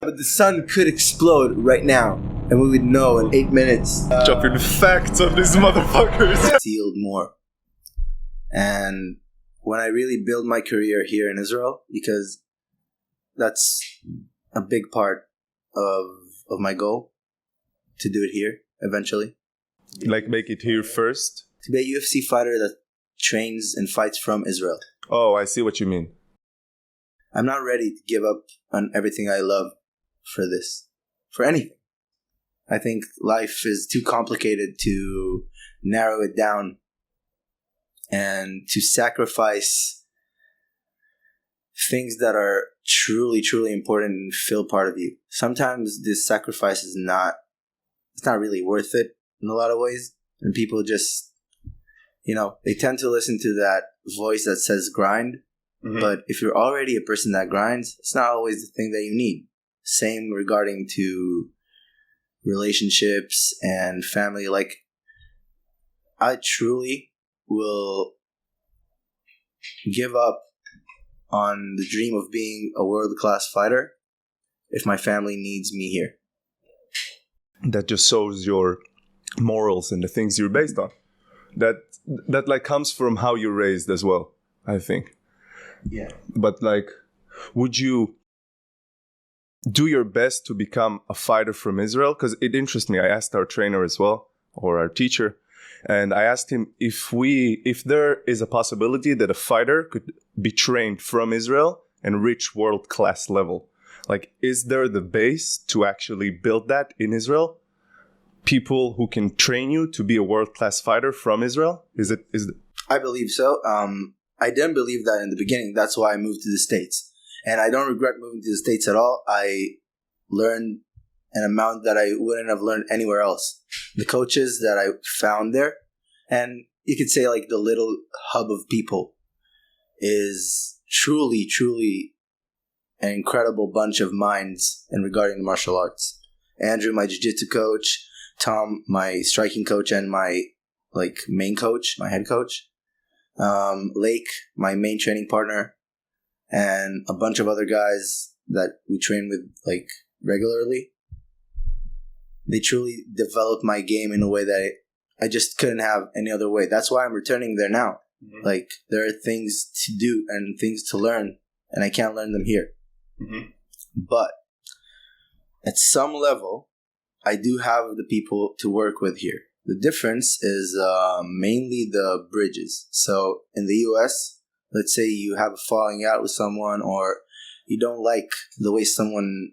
but the sun could explode right now, and we would know in 8 minutes. Dropping facts on these motherfuckers. Yield more. And when I really build my career here in Israel, because that's a big part of my goal, to do it here eventually. Like make it here first? To be a UFC fighter that trains and fights from Israel. Oh, I see what you mean. I'm not ready to give up on everything I love for this, for anything. I think life is too complicated to narrow it down and to sacrifice things that are truly, truly important and feel part of you. Sometimes this sacrifice is not really worth it in a lot of ways. And people just, they tend to listen to that voice that says grind. Mm-hmm. But if you're already a person that grinds, it's not always the thing that you need. Same regarding to relationships and family. Like, I truly will give up on the dream of being a world-class fighter if my family needs me here. That just shows your morals and the things you're based on. That like comes from how you're raised as well, I think. Yeah. But like, would you do your best to become a fighter from Israel? Because it interests me. I asked our trainer as well, or our teacher, and I asked him if there is a possibility that a fighter could be trained from Israel and reach world-class level. Like, is there the base to actually build that in Israel? People who can train you to be a world-class fighter from Israel? Is it? I believe so. I didn't believe that in the beginning. That's why I moved to the States. And I don't regret moving to the States at all. I learned an amount that I wouldn't have learned anywhere else. The coaches that I found there, and you could say like the little hub of people, is truly, truly an incredible bunch of minds in regarding the martial arts. Andrew, my jiu-jitsu coach, Tom, my striking coach, and my main coach, my head coach. Lake, my main training partner, and a bunch of other guys that we train with regularly. They truly developed my game in a way that I just couldn't have any other way. That's why I'm returning there now. Mm-hmm. There are things to do and things to learn, and I can't learn them here. Mm-hmm. But at some level, I do have the people to work with here. The difference is mainly the bridges. So in the US, let's say you have a falling out with someone, or you don't like the way someone,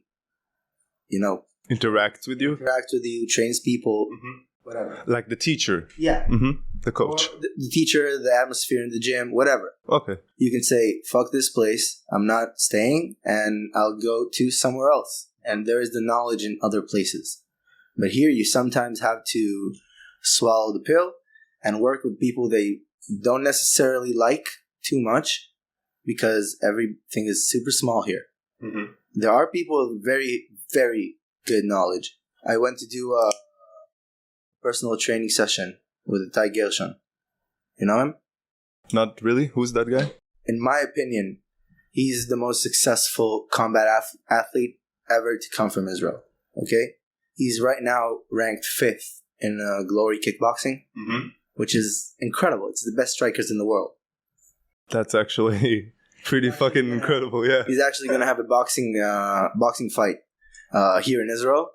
interacts with you, trains people, mm-hmm. whatever. Like the teacher. Yeah. Mm-hmm. The coach. Or the teacher, the atmosphere in the gym, whatever. Okay. You can say, fuck this place, I'm not staying, and I'll go to somewhere else. And there is the knowledge in other places. But here you sometimes have to swallow the pill and work with people they don't necessarily like too much, because everything is super small here. Mm-hmm. There are people with very, very good knowledge. I went to do a personal training session with Itai Gershon. You know him? Not really. Who's that guy? In my opinion, he's the most successful combat athlete ever to come from Israel. Okay? He's right now ranked 5th in Glory Kickboxing, mm-hmm. which is incredible. It's the best strikers in the world. That's actually pretty fucking incredible, yeah. He's actually going to have a boxing fight here in Israel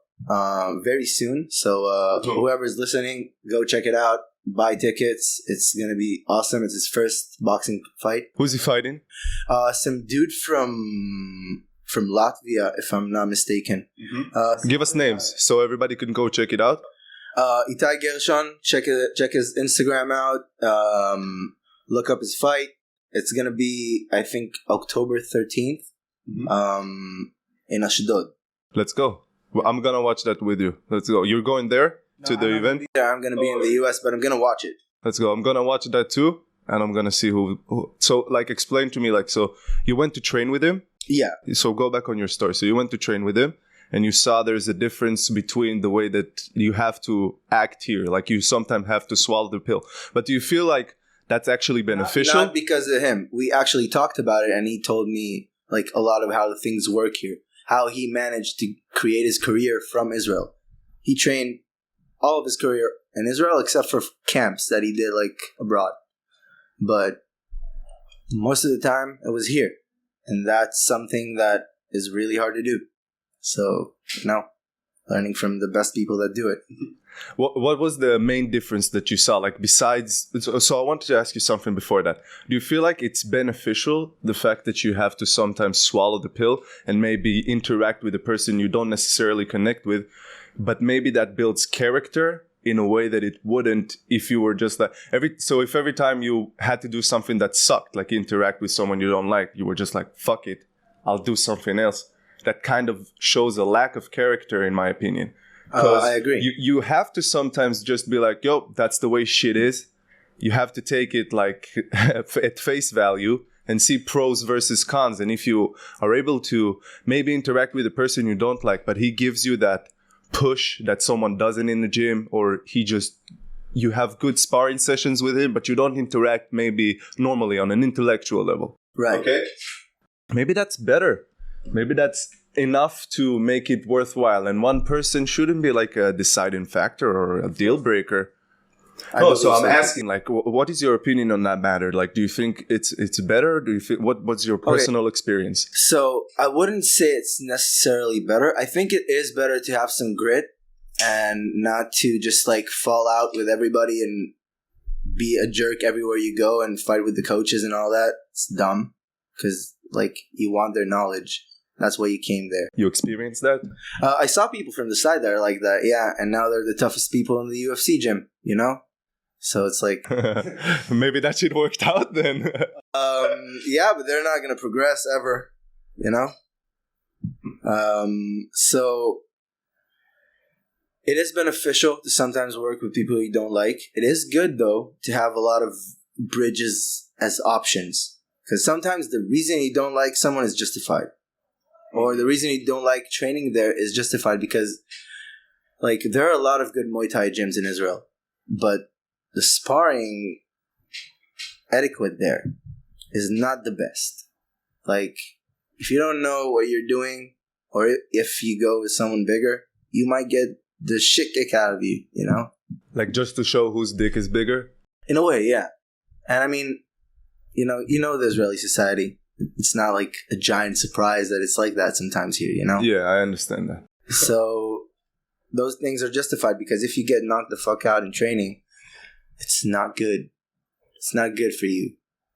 very soon. So whoever's listening, go check it out. Buy tickets. It's going to be awesome. It's his first boxing fight. Who's he fighting? Some dude from Latvia, if I'm not mistaken. Mm-hmm. Give us names so everybody can go check it out. Itai Gershon, check his Instagram out. Look up his fight. It's gonna be, I think, October 13th, mm-hmm. In Ashdod. Let's go. Well, I'm gonna watch that with you. Let's go. You're going there to the event? I'm gonna be in the US, but I'm gonna watch it. Let's go. I'm gonna watch that too, and I'm gonna see who. So, explain to me, so you went to train with him? Yeah. So go back on your story. So you went to train with him, and you saw there's a difference between the way that you have to act here. Like, you sometimes have to swallow the pill. But do you feel like that's actually beneficial? Not because of him. We actually talked about it, and he told me a lot of how the things work here. how he managed to create his career from Israel. He trained all of his career in Israel except for camps that he did like abroad. But most of the time it was here. And that's something that is really hard to do. So, learning from the best people that do it. What was the main difference that you saw? Like besides, so I wanted to ask you something before that. Do you feel like it's beneficial, the fact that you have to sometimes swallow the pill and maybe interact with a person you don't necessarily connect with, but maybe that builds character in a way that it wouldn't if you were just like, if every time you had to do something that sucked, like interact with someone you don't like, you were just like, fuck it, I'll do something else. That kind of shows a lack of character, in my opinion. I agree. You have to sometimes just be like, yo, that's the way shit is. You have to take it like at face value and see pros versus cons. And if you are able to maybe interact with a person you don't like, but he gives you that push that someone doesn't in the gym, or you have good sparring sessions with him, but you don't interact maybe normally on an intellectual level. Right. Okay. Maybe that's better. Maybe that's enough to make it worthwhile, and one person shouldn't be like a deciding factor or a deal breaker. So I'm asking, like, what is your opinion on that matter? Like, do you think it's better? Do you think what's your personal experience? So I wouldn't say it's necessarily better. I think it is better to have some grit and not to just like fall out with everybody and be a jerk everywhere you go and fight with the coaches and all that. It's dumb because like you want their knowledge. That's why you came there. You experienced that? I saw people from the side that are like that, yeah, and now they're the toughest people in the UFC gym, So it's like... Maybe that shit worked out then. Yeah, but they're not going to progress ever, So it is beneficial to sometimes work with people you don't like. It is good, though, to have a lot of bridges as options. Because sometimes the reason you don't like someone is justified. Or the reason you don't like training there is justified because, like, there are a lot of good Muay Thai gyms in Israel. But the sparring etiquette there is not the best. Like, if you don't know what you're doing, or if you go with someone bigger, you might get the shit kicked out of you, Like, just to show whose dick is bigger? In a way, yeah. And I mean, the Israeli society. It's not like a giant surprise that it's like that sometimes here, Yeah, I understand that. So those things are justified because if you get knocked the fuck out in training, it's not good. It's not good for you.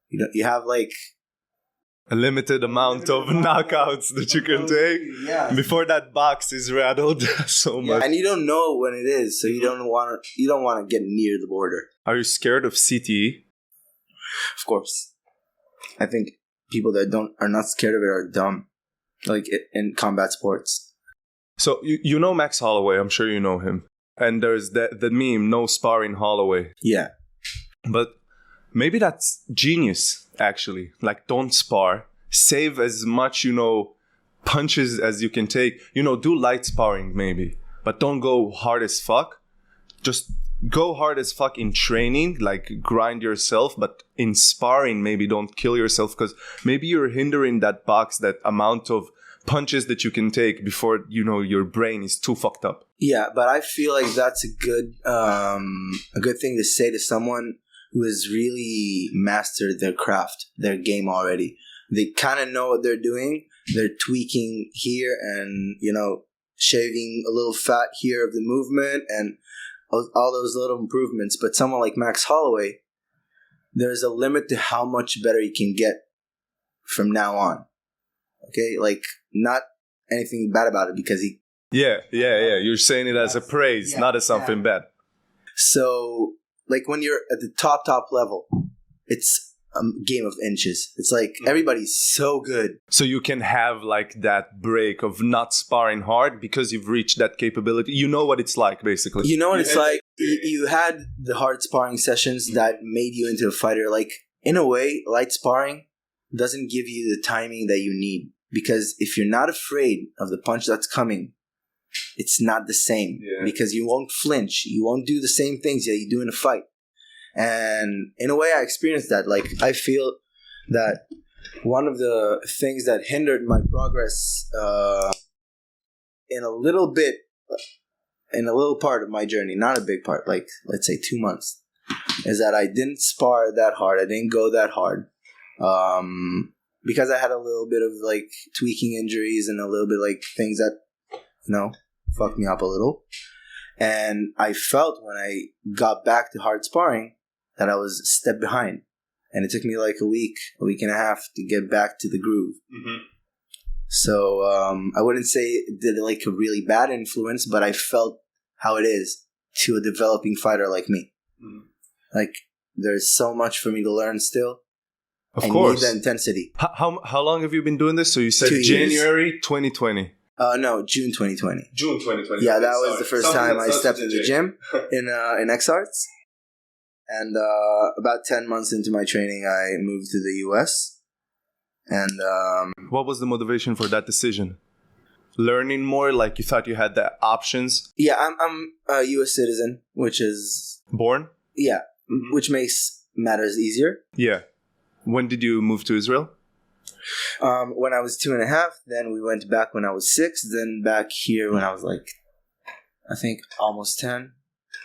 You have like a limited amount of knockouts that you can take before that box is rattled so much. And you don't know when it is, so you don't want to get near the border. Are you scared of CTE? Of course. I think people that are not scared of it are dumb, like in combat sports. So you know Max Holloway, I'm sure you know him. And there's the meme, no sparring Holloway. Yeah. But maybe that's genius, actually. Like, don't spar. Save as much, punches as you can take. Do light sparring maybe. But don't go hard as fuck. Just go hard as fuck in training, like grind yourself, but in sparring, maybe don't kill yourself because maybe you're hindering that box, that amount of punches that you can take before, your brain is too fucked up. Yeah, but I feel like that's a good thing to say to someone who has really mastered their craft, their game already. They kind of know what they're doing. They're tweaking here and, shaving a little fat here of the movement and all those little improvements. But someone like Max Holloway, there's a limit to how much better he can get from now on. Okay? Like, not anything bad about it because he... Yeah. You're saying it as a praise, not as something bad. So, like, when you're at the top level, it's a game of inches. It's like everybody's so good. So you can have like that break of not sparring hard because you've reached that capability. You know what it's like, basically. You know what it's like? You had the hard sparring sessions that made you into a fighter. Like, in a way, light sparring doesn't give you the timing that you need. Because if you're not afraid of the punch that's coming, it's not the same. Yeah. Because you won't flinch. You won't do the same things that you do in a fight. And in a way, I experienced that. Like, I feel that one of the things that hindered my progress in a little part of my journey, not a big part, like let's say 2 months, is that I didn't spar that hard. I didn't go that hard. Because I had a little bit of like tweaking injuries and a little bit like things that, fucked me up a little. And I felt when I got back to hard sparring that I was a step behind. And it took me like a week and a half to get back to the groove. Mm-hmm. So I wouldn't say it did like a really bad influence, but I felt how it is to a developing fighter like me. Mm-hmm. Like there's so much for me to learn still. Of course. Need the intensity. How long have you been doing this? So you said January 2020. No, June 2020. June 2020. Yeah, that was the first time I stepped in the gym in X-Arts. And about 10 months into my training, I moved to the US. And what was the motivation for that decision? Learning more, like you thought you had the options? Yeah, I'm a US citizen, which is... Born? Yeah, which makes matters easier. Yeah. When did you move to Israel? When I was 2.5, then we went back when I was 6, then back here when I was like, I think almost 10.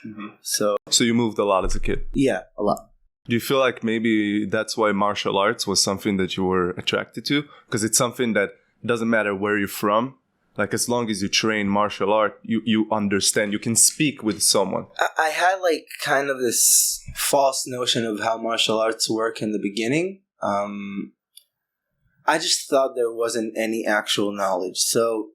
Mm-hmm. So you moved a lot as a kid? Yeah, a lot. Do you feel like maybe that's why martial arts was something that you were attracted to? Because it's something that doesn't matter where you're from. Like as long as you train martial art, you understand, you can speak with someone. I had like kind of this false notion of how martial arts work in the beginning. I just thought there wasn't any actual knowledge. So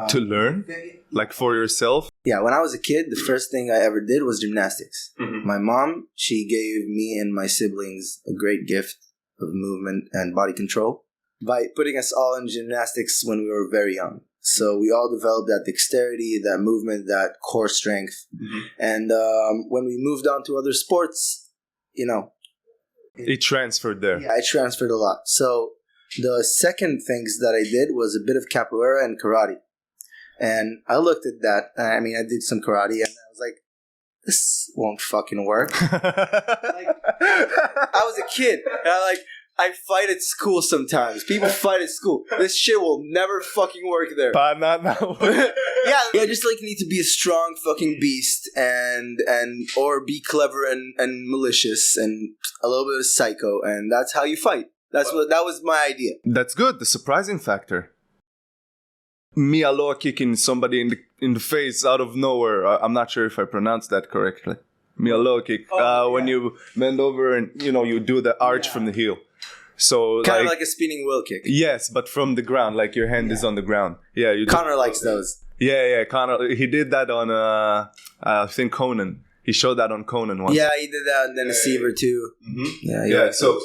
to learn? Like for yourself? Yeah, when I was a kid, the first thing I ever did was gymnastics. Mm-hmm. My mom, she gave me and my siblings a great gift of movement and body control by putting us all in gymnastics when we were very young. So we all developed that dexterity, that movement, that core strength. Mm-hmm. And when we moved on to other sports, it transferred there. Yeah, it transferred a lot. So the second things that I did was a bit of capoeira and karate. And I looked at that. I did some karate and I was like, this won't fucking work. I was a kid and I fight at school sometimes. People fight at school. This shit will never fucking work there. But not now. yeah, just like you need to be a strong fucking beast and or be clever and malicious and a little bit of psycho, and that's how you fight. That was my idea. That's good. The surprising factor. Mialoa kicking somebody in the face out of nowhere. I'm not sure if I pronounced that correctly. Mialoa kick. When you bend over and you do the arch from the heel. So kind of like a spinning wheel kick. Yes, but from the ground, like your hand is on the ground. Yeah, Connor likes those. Yeah, Connor. He did that on I think Conan. He showed that on Conan once. Yeah, he did that, and then a Seaver too. Mm-hmm. Yeah. So,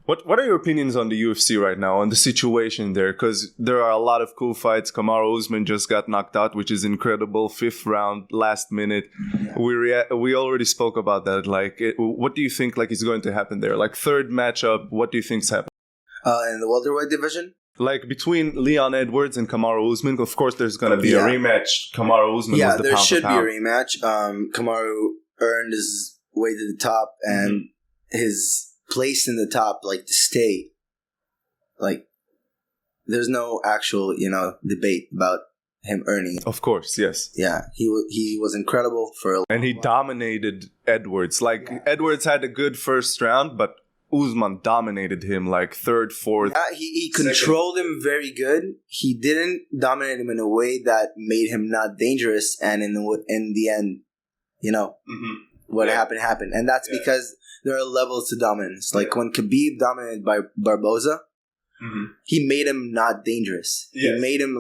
what are your opinions on the UFC right now, on the situation there? Because there are a lot of cool fights. Kamaru Usman just got knocked out, which is incredible. 5th round, last minute. Yeah. We already spoke about that. What do you think is going to happen there? Third matchup, what do you think's happening? In the welterweight division? Between Leon Edwards and Kamaru Usman, of course, there's going to be a rematch. Kamaru Usman was the there pound should for be a pound. rematch. Kamaru earned his way to the top, and his place in the top, to stay. There's no actual, debate about him earning it. Of course, yes. Yeah, he was incredible for a long and he while. Dominated Edwards. Edwards had a good first round, but Usman dominated him 3rd, 4th. Yeah, he controlled him very good. He didn't dominate him in a way that made him not dangerous. And in the end, what happened. And that's because there are levels to dominance. When Khabib dominated by Barboza, he made him not dangerous. Yes. He made him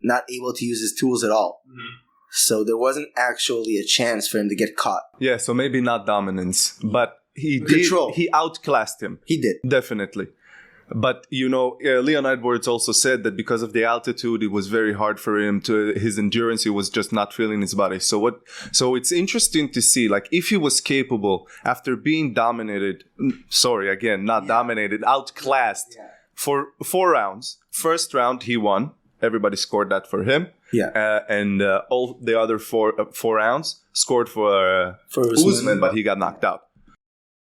not able to use his tools at all. Mm-hmm. So there wasn't actually a chance for him to get caught. Yeah, so maybe not dominance, but he outclassed him. He did. Definitely. But, Leon Edwards also said that because of the altitude, it was very hard for him his endurance, he was just not feeling his body. So it's interesting to see, if he was capable after being dominated, outclassed for 4 rounds. First round, he won. Everybody scored that for him. Yeah. And all the other 4 rounds scored for Usman, but he got knocked out.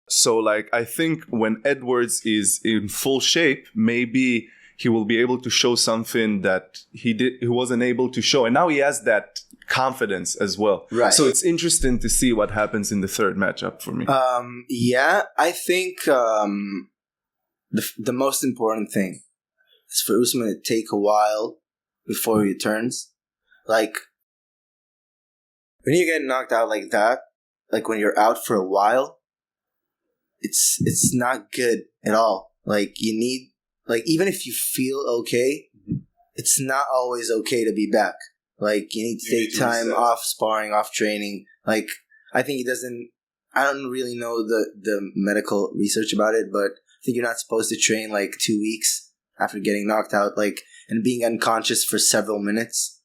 So, I think when Edwards is in full shape, maybe he will be able to show something that he wasn't able to show. And now he has that confidence as well. Right. So it's interesting to see what happens in the third matchup for me. Yeah, I think the most important thing is for Usman to take a while before he returns. Like, when you get knocked out like that, like when you're out for a while, it's not good at all. Like, you need, like, even if you feel okay, it's not always okay to be back. Like, you need to take time off sparring, off training. Like, I think I don't really know the medical research about it, but I think you're not supposed to train like 2 weeks after getting knocked out, like, and being unconscious for several minutes.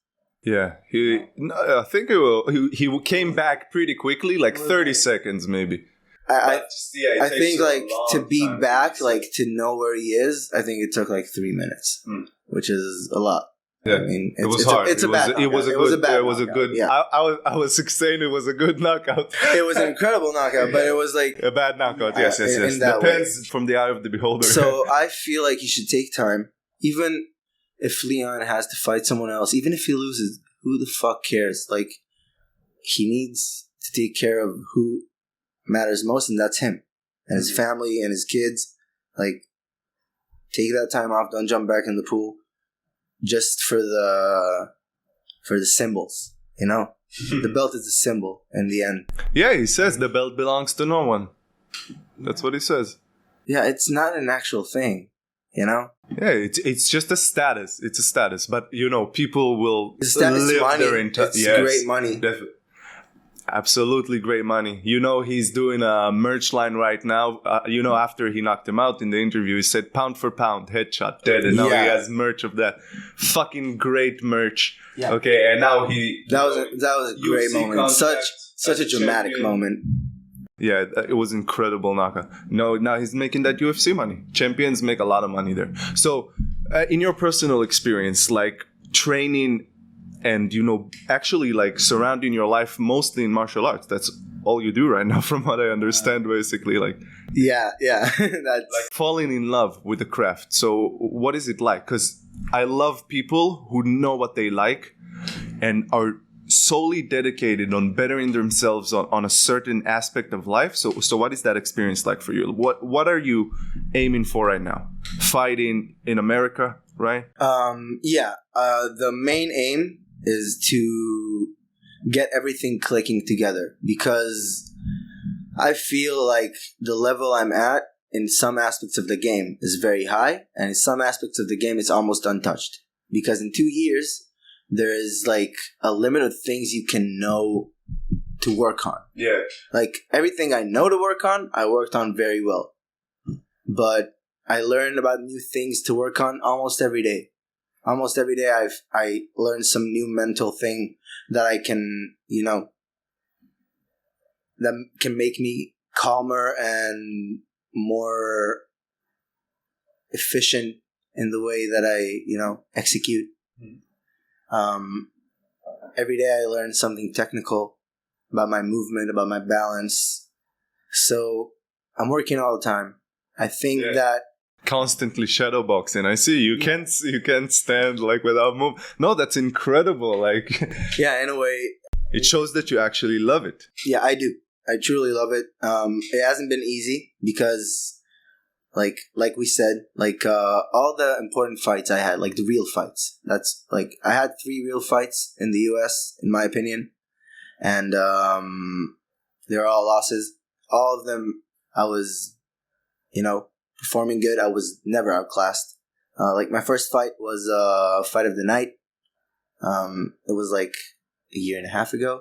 Yeah, I think he came back pretty quickly, like 30 seconds maybe. I think, like, to be back, like, to know where he is, I think it took like 3 minutes, which is a lot. Yeah, I mean, it was hard. It was a good. Yeah. I was saying it was a good knockout. It was an incredible knockout, but it was like a bad knockout. Yes. Depends from the eye of the beholder. So I feel like he should take time, even if Leon has to fight someone else, even if he loses. Who the fuck cares? Like, he needs to take care of who matters most, and that's him and his family and his kids. Like, take that time off. Don't jump back in the pool just for the symbols. You know, the belt is a symbol in the end. Yeah, he says the belt belongs to no one. That's what he says. Yeah, it's not an actual thing. You know. Yeah, it's just a status. It's a status, but you know, people will live money. Their entire. It's great money. Absolutely great money. You know, he's doing a merch line right now. You know, after he knocked him out in the interview, he said pound for pound, headshot, dead. And now he has merch of that. Fucking great merch. Yeah. Okay, and now that was a great moment. Such a dramatic moment. Yeah, it was incredible knockout. No, now he's making that UFC money. Champions make a lot of money there. So, in your personal experience, like training and, you know, actually like surrounding your life mostly in martial arts, that's all you do right now, from what I understand, basically. Like, yeah, that's like falling in love with the craft. So, what is it like? Because I love people who know what they like and are solely dedicated on bettering themselves on a certain aspect of life. So what is that experience like for you? What are you aiming for right now? Fighting in America, right? The main aim is to get everything clicking together, because I feel like the level I'm at in some aspects of the game is very high, and in some aspects of the game it's almost untouched, because in 2 years there is like a limit of things you can know to work on. Yeah. Like, everything I know to work on, I worked on very well. But I learn about new things to work on almost every day. Almost every day I learn some new mental thing that I can, you know, that can make me calmer and more efficient in the way that I, you know, execute. Every day I learn something technical about my movement, about my balance. So I'm working all the time. I think that constantly shadowboxing. I see you can't stand like without move. No, that's incredible. Like, yeah, in a way, it shows that you actually love it. Yeah, I do. I truly love it. It hasn't been easy because, like we said, all the important fights I had, like the real fights. That's like, I had 3 real fights in the US, in my opinion, and they're all losses. All of them, I was, you know, performing good. I was never outclassed. Like, my first fight was fight of the night. It was like a year and a half ago.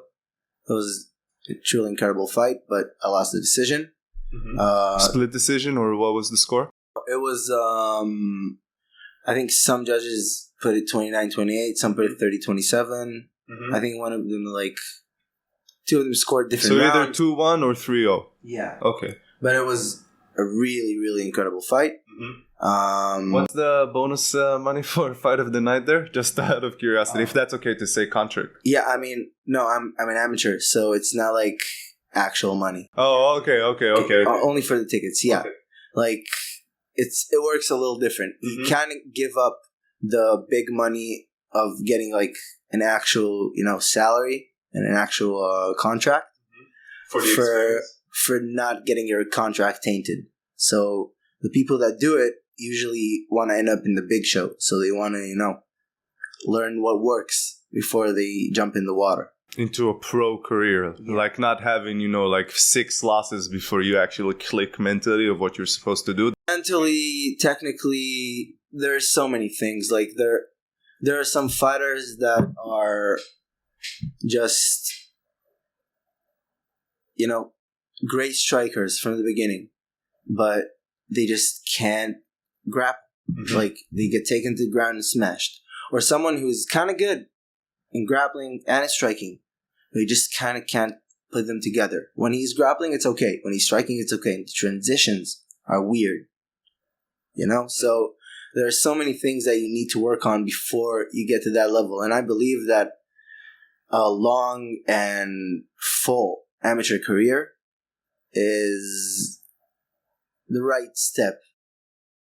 It was a truly incredible fight, but I lost the decision. Mm-hmm. Split decision, or what was the score? It was, I think some judges put it 29-28, some put it 30-27. Mm-hmm. I think one of them, like, 2 of them scored different rounds. So either 2-1 or 3-0? Yeah. Okay. But it was a really, really incredible fight. Mm-hmm. What's the bonus money for fight of the night there? Just out of curiosity, if that's okay to say, contract. Yeah, I mean, no, I'm an amateur, so it's not like actual money. Oh, okay. Only for the tickets, yeah. Okay. Like, it works a little different. You kind of give up the big money of getting like an actual, salary and an actual contract for not getting your contract tainted. So the people that do it usually want to end up in the big show. So they want to, learn what works before they jump in the water. Into a pro career, like not having, like 6 losses before you actually click mentally of what you're supposed to do. Mentally, technically, there's so many things. Like there are some fighters that are just, great strikers from the beginning, but they just can't grapple. Like they get taken to the ground and smashed. Or someone who's kind of good in grappling and striking, but he just kind of can't put them together. When he's grappling, it's okay. When he's striking, it's okay. The transitions are weird. So there are so many things that you need to work on before you get to that level. And I believe that a long and full amateur career is the right step.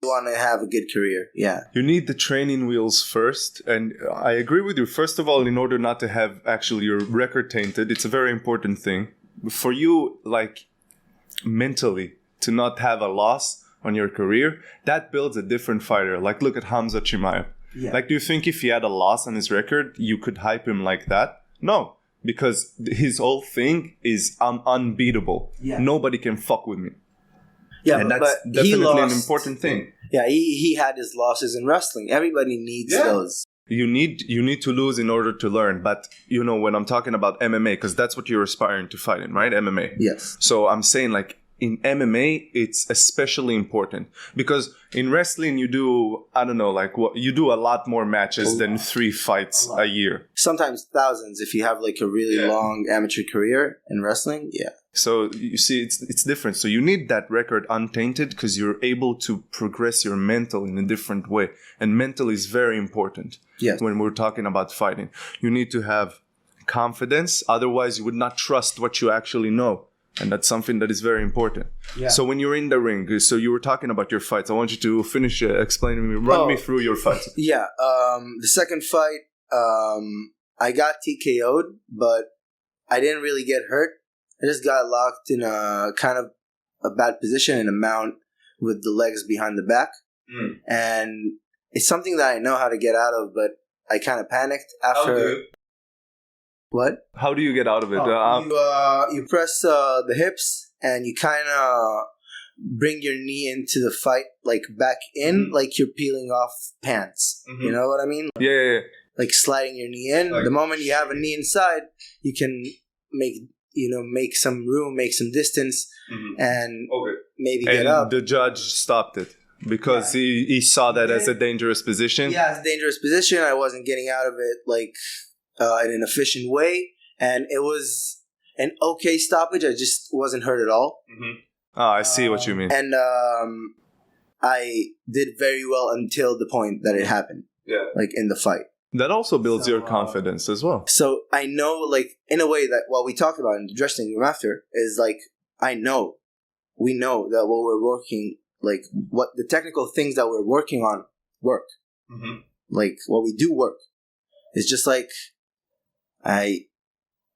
You want to have a good career, yeah. You need the training wheels first, and I agree with you. First of all, in order not to have actually your record tainted, it's a very important thing. For you, like, mentally, to not have a loss on your career, that builds a different fighter. Like, look at Hamza Chimaev. Yeah. Like, do you think if he had a loss on his record, you could hype him like that? No, because his whole thing is I'm unbeatable. Yeah. Nobody can fuck with me. Yeah, and that's definitely an important thing. Yeah, he had his losses in wrestling. Everybody needs those. You need to lose in order to learn. But, when I'm talking about MMA, because that's what you're aspiring to fight in, right? MMA. Yes. So I'm saying, like, in MMA, it's especially important. Because in wrestling, you do, you do a lot more matches than 3 fights a year. Sometimes thousands if you have, like, a really long amateur career in wrestling, yeah. So you see, it's different. So you need that record untainted because you're able to progress your mental in a different way. And mental is very important. Yes. When we're talking about fighting. You need to have confidence. Otherwise, you would not trust what you actually know. And that's something that is very important. Yeah. So when you're in the ring, so you were talking about your fights. I want you to finish explaining me, run me through your fights. Yeah. The second fight, I got TKO'd, but I didn't really get hurt. I just got locked in a kind of a bad position in a mount with the legs behind the back. And it's something that I know how to get out of, but I kind of panicked after. What? How do you get out of it? You press the hips and you kind of bring your knee into the fight, like back in, like you're peeling off pants. You know what I mean? Yeah. Like sliding your knee in. Like, the moment you have a knee inside, you can make some room, make some distance, and maybe get up. The judge stopped it because he saw that as a dangerous position. Yeah, it's a dangerous position. I wasn't getting out of it like in an efficient way, and it was an okay stoppage. I just wasn't hurt at all. I see what you mean. And I did very well until the point that it happened. Yeah, like in the fight. That also builds your confidence as well. So I know, like, in a way that what we talked about in the dressing room after is like, we know that what we're working, like what the technical things that we're working on work. Like what we do work. It's just like, I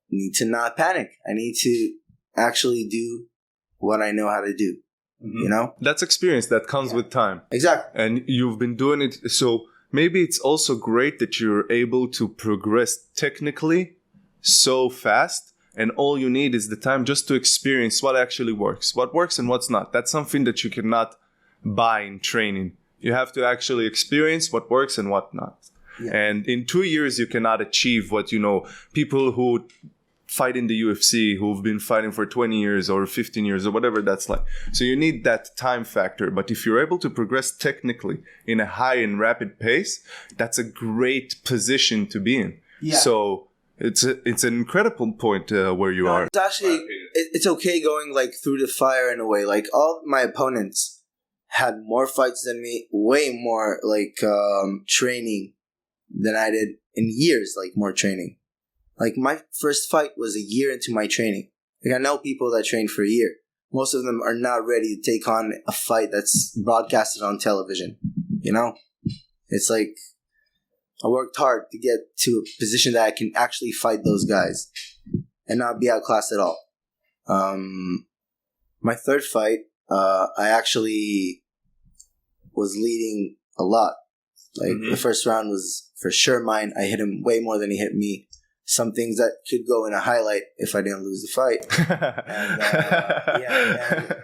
need to not panic. I need to actually do what I know how to do. That's experience that comes with time. Exactly. And you've been doing it. So maybe it's also great that you're able to progress technically so fast, and all you need is the time just to experience what actually works and what's not. That's something that you cannot buy in training. You have to actually experience what works and what not. Yeah. And in 2 years, you cannot achieve what, people who fight in the UFC, who've been fighting for 20 years or 15 years or whatever that's like. So you need that time factor. But if you're able to progress technically in a high and rapid pace, that's a great position to be in. Yeah. So it's an incredible point where you are. It's actually, it's okay going like through the fire in a way. Like all my opponents had more fights than me, way more like training than I did in years, like more training. Like, my first fight was a year into my training. Like, I know people that trained for a year. most of them are not ready to take on a fight that's broadcasted on television. You know, it's like I worked hard to get to a position that I can actually fight those guys and not be outclassed at all. My third fight, I actually was leading a lot. Like the first round was for sure mine. I hit him way more than he hit me. Some things that could go in a highlight if I didn't lose the fight. And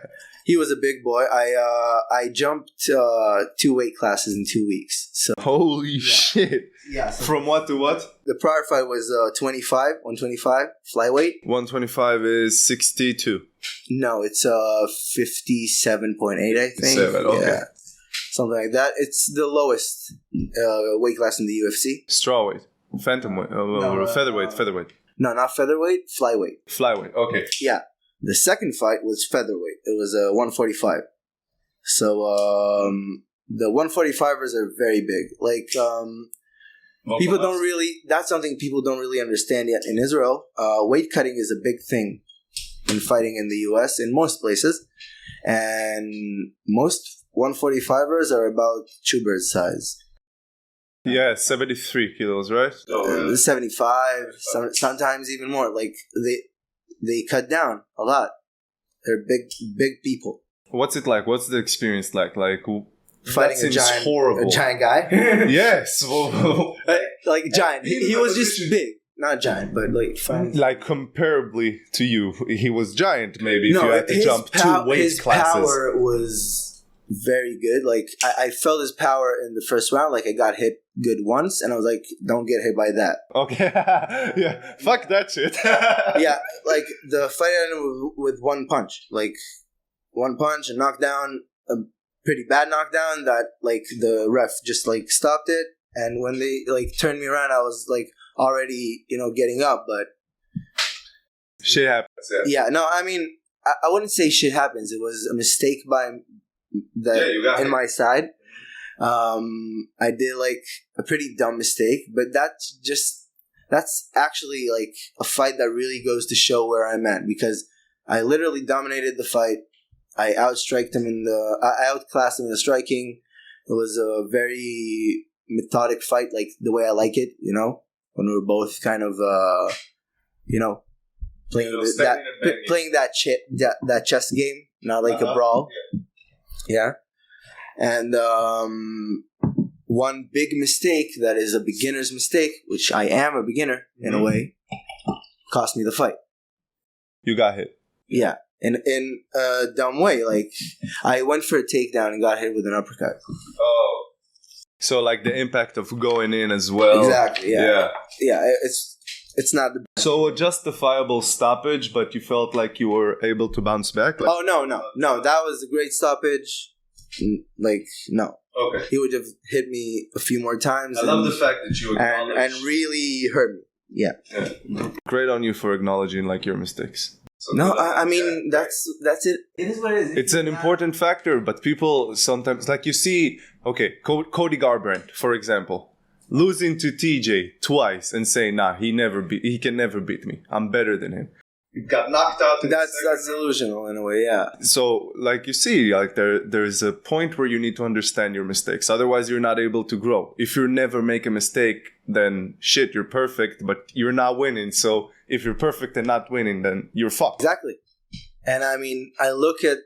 he was a big boy. I jumped 2 weight classes in 2 weeks. So holy shit! Yeah. So from what to what? The prior fight was 125 flyweight. 125 is 62. No, it's 57.8. I think. Okay. Yeah, something like that. It's the lowest weight class in the UFC. Strawweight. Phantomweight, featherweight. No, not featherweight, Flyweight, okay. Yeah. The second fight was featherweight. It was 145. So, the 145ers are very big. Like, people don't really, that's something people don't really understand yet in Israel. Weight cutting is a big thing in fighting in the US, in most places. And most 145ers are about Chuber's size. Yeah, 73 kilos, right? 75, sometimes even more. Like they cut down a lot. They're big people. What's it like? What's the experience like? Like fighting a giant guy. Yes, like giant. He was just big, not giant, but like fighting. Like comparably to you, he was giant. Maybe if you had to jump 2 weight classes. His power was very good. Like I felt his power in the first round. Like I got hit good once, and I was like, "Don't get hit by that." Okay, yeah, fuck that shit. Yeah, like the fight ended with one punch, like one punch, a knockdown, a pretty bad knockdown that like the ref just like stopped it, and when they like turned me around, I was like already getting up, but shit happens. Yeah, no, I mean I wouldn't say shit happens. It was a mistake by in my side. I did like a pretty dumb mistake, but that's actually like a fight that really goes to show where I'm at, because I literally dominated the fight. I outstriked him I outclassed him in the striking. It was a very methodic fight, like the way I like it, when we were both kind of, playing that chess game, not like a brawl. Yeah. And one big mistake that is a beginner's mistake, which I am a beginner in a way, cost me the fight. You got hit. Yeah. In a dumb way. Like, I went for a takedown and got hit with an uppercut. Oh. So, like, the impact of going in as well. Exactly, yeah. Yeah, it's not the best. So, a justifiable stoppage, but you felt like you were able to bounce back? Like, no. That was a great stoppage. Like, no. Okay. He would have hit me a few more times. I love the fact that you acknowledge. And really hurt me. Yeah. Great on you for acknowledging, like, your mistakes. No, I mean, that's it. It is what it is. It's an important factor, but people sometimes, like you see, okay, Cody Garbrandt, for example, losing to TJ twice and saying, nah, he can never beat me. I'm better than him. He got knocked out. That's delusional in a way, yeah. So, like you see, like there's a point where you need to understand your mistakes. Otherwise, you're not able to grow. If you never make a mistake, then shit, you're perfect, but you're not winning. So if you're perfect and not winning, then you're fucked. Exactly. And I mean, I look at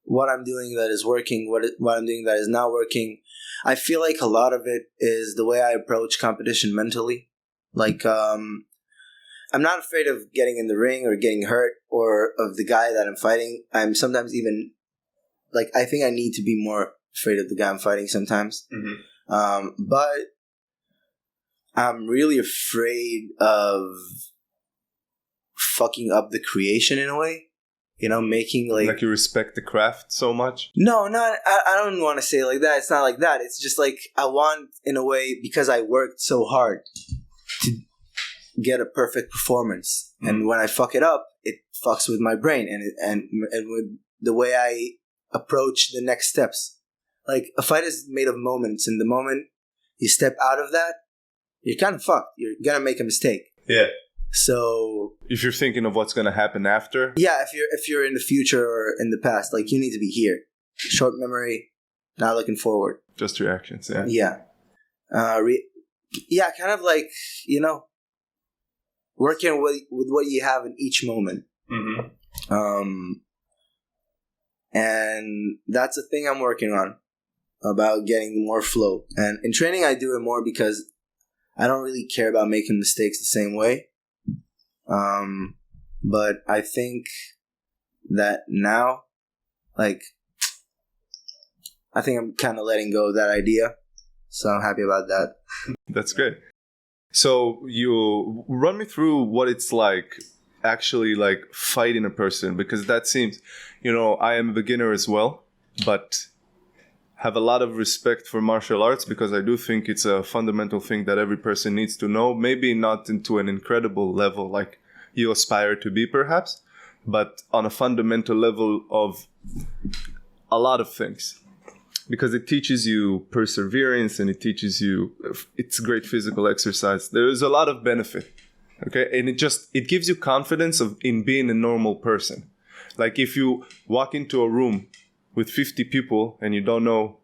what I'm doing that is working, what I'm doing that is not working. I feel like a lot of it is the way I approach competition mentally. Like, I'm not afraid of getting in the ring or getting hurt or of the guy that I'm fighting. I'm sometimes even, like, I think I need to be more afraid of the guy I'm fighting sometimes. Mm-hmm. But I'm really afraid of fucking up the creation in a way. Making like you respect the craft so much? No, I don't want to say it like that. It's not like that. It's just like I want, in a way, because I worked so hard to get a perfect performance. Mm-hmm. And when I fuck it up, it fucks with my brain and with the way I approach the next steps. Like, a fight is made of moments, and the moment you step out of that, you're kind of fucked. You're gonna make a mistake. Yeah. So if you're thinking of what's going to happen after, yeah, if you're in the future or in the past, like you need to be here. Short memory, not looking forward. Just reactions. Yeah. Yeah. Kind of like, working with what you have in each moment. Mm-hmm. And that's a thing I'm working on, about getting more flow. And in training, I do it more because I don't really care about making mistakes the same way. But I think that now, like, I think I'm kind of letting go of that idea. So I'm happy about that. That's great. So you run me through what it's like actually like fighting a person, because that seems, I am a beginner as well, but have a lot of respect for martial arts because I do think it's a fundamental thing that every person needs to know. Maybe not into an incredible level like you aspire to be perhaps, but on a fundamental level of a lot of things. Because it teaches you perseverance and it teaches you, it's great physical exercise. There is a lot of benefit, okay? And it gives you confidence in being a normal person. Like if you walk into a room with 50 people and you don't know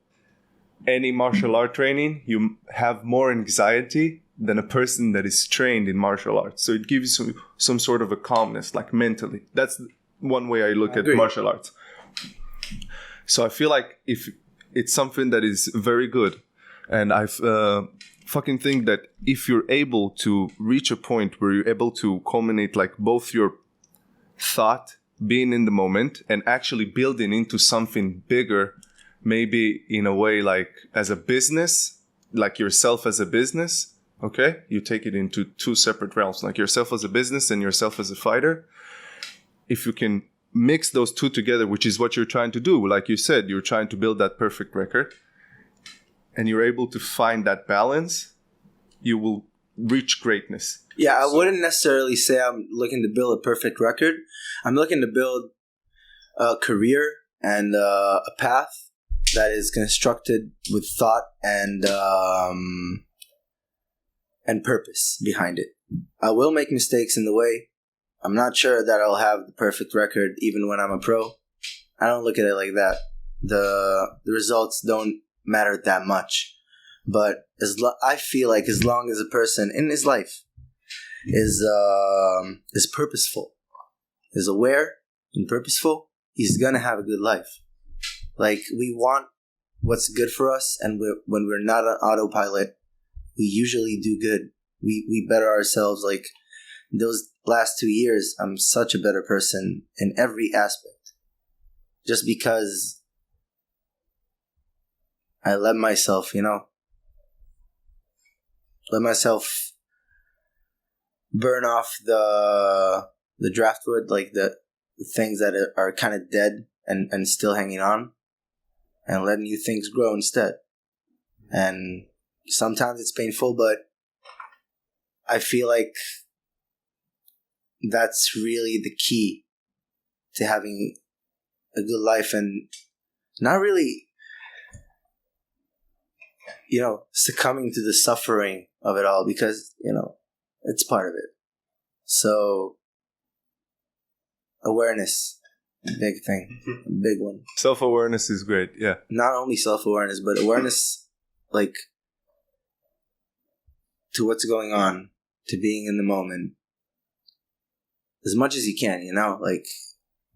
any martial art training, you have more anxiety than a person that is trained in martial arts. So it gives you some sort of a calmness, like mentally. That's one way I look at martial arts. So I feel like if it's something that is very good. And I fucking think that if you're able to reach a point where you're able to culminate like both your thought, being in the moment, and actually building into something bigger, maybe in a way like as a business, like yourself as a business, okay? You take it into two separate realms, like yourself as a business and yourself as a fighter. If you can mix those two together, which is what you're trying to do. Like you said, you're trying to build that perfect record and you're able to find that balance, you will reach greatness. Yeah, I wouldn't necessarily say I'm looking to build a perfect record. I'm looking to build a career and a path that is constructed with thought and purpose behind it. I will make mistakes in the way. I'm not sure that I'll have the perfect record even when I'm a pro. I don't look at it like that. The results don't matter that much. But I feel like as long as a person in his life is purposeful, is aware and purposeful, he's gonna have a good life. Like, we want what's good for us, and when we're not on autopilot, we usually do good. We better ourselves. Like, those last 2 years, I'm such a better person in every aspect. Just because I let myself, burn off the draftwood, like the things that are kind of dead and still hanging on, and let new things grow instead. And sometimes it's painful, but I feel like that's really the key to having a good life, and not really, succumbing to the suffering of it all, because, it's part of it. So, awareness, big thing, big one. Self-awareness is great, yeah. Not only self-awareness, but awareness, like, to what's going on, to being in the moment. As much as you can, like,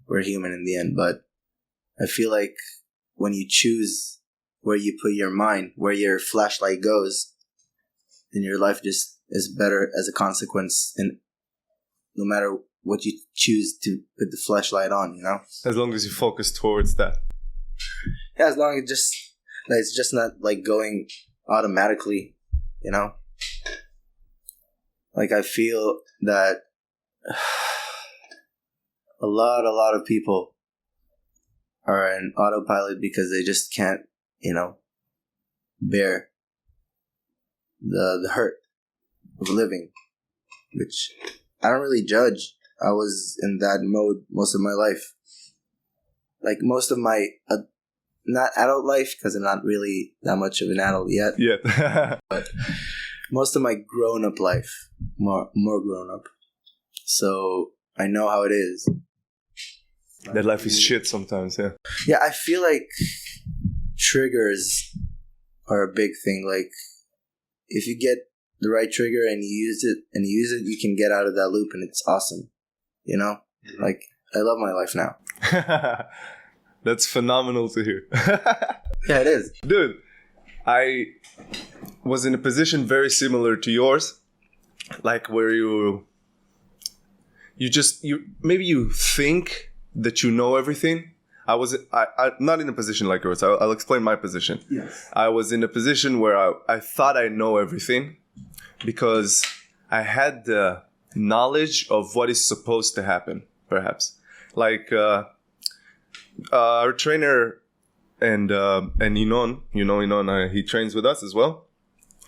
we're human in the end, but I feel like when you choose where you put your mind, where your flashlight goes, then your life just is better as a consequence, and no matter what you choose to put the flashlight on, As long as you focus towards that. Yeah, as long as it's just not like going automatically, Like, I feel that a lot of people are in autopilot because they just can't, bear the hurt of living, which I don't really judge. I was in that mode most of my life. Like, most of my, not adult life, because I'm not really that much of an adult yet. Yeah. But most of my grown-up life, more grown-up, So I know how it is. That life is shit sometimes, yeah. Yeah, I feel like triggers are a big thing. Like, if you get the right trigger and you use it, you can get out of that loop, and it's awesome. You know? Like, I love my life now. That's phenomenal to hear. Yeah, it is. Dude, I was in a position very similar to yours. Like, where you maybe you think that you know everything. I not in a position like yours. I'll explain my position. Yes. I was in a position where I thought I know everything because I had the knowledge of what is supposed to happen, perhaps. Like, our trainer and Inon, he trains with us as well.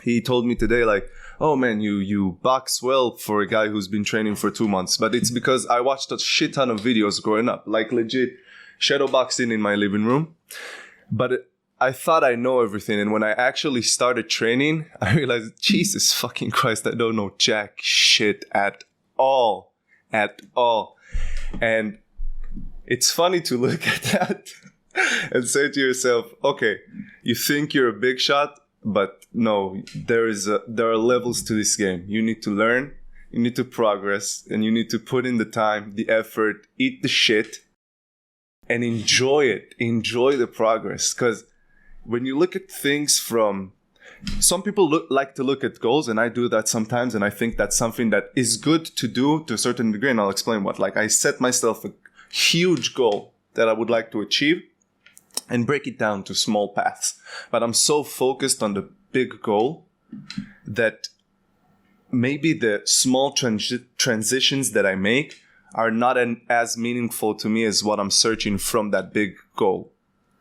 He told me today, like, oh man, you box well for a guy who's been training for 2 months. But it's because I watched a shit ton of videos growing up, like legit shadow boxing in my living room. But I thought I know everything. And when I actually started training, I realized, Jesus fucking Christ, I don't know jack shit at all. At all. And it's funny to look at that and say to yourself, okay, you think you're a big shot, but no, there are levels to this game. You need to learn, you need to progress, and you need to put in the time, the effort, eat the shit, and enjoy it. Enjoy the progress. Because when you look at things from... Some people like to look at goals, and I do that sometimes, and I think that's something that is good to do to a certain degree, and I'll explain what. Like, I set myself a huge goal that I would like to achieve and break it down to small paths. But I'm so focused on the big goal that maybe the small transitions that I make are not as meaningful to me as what I'm searching from that big goal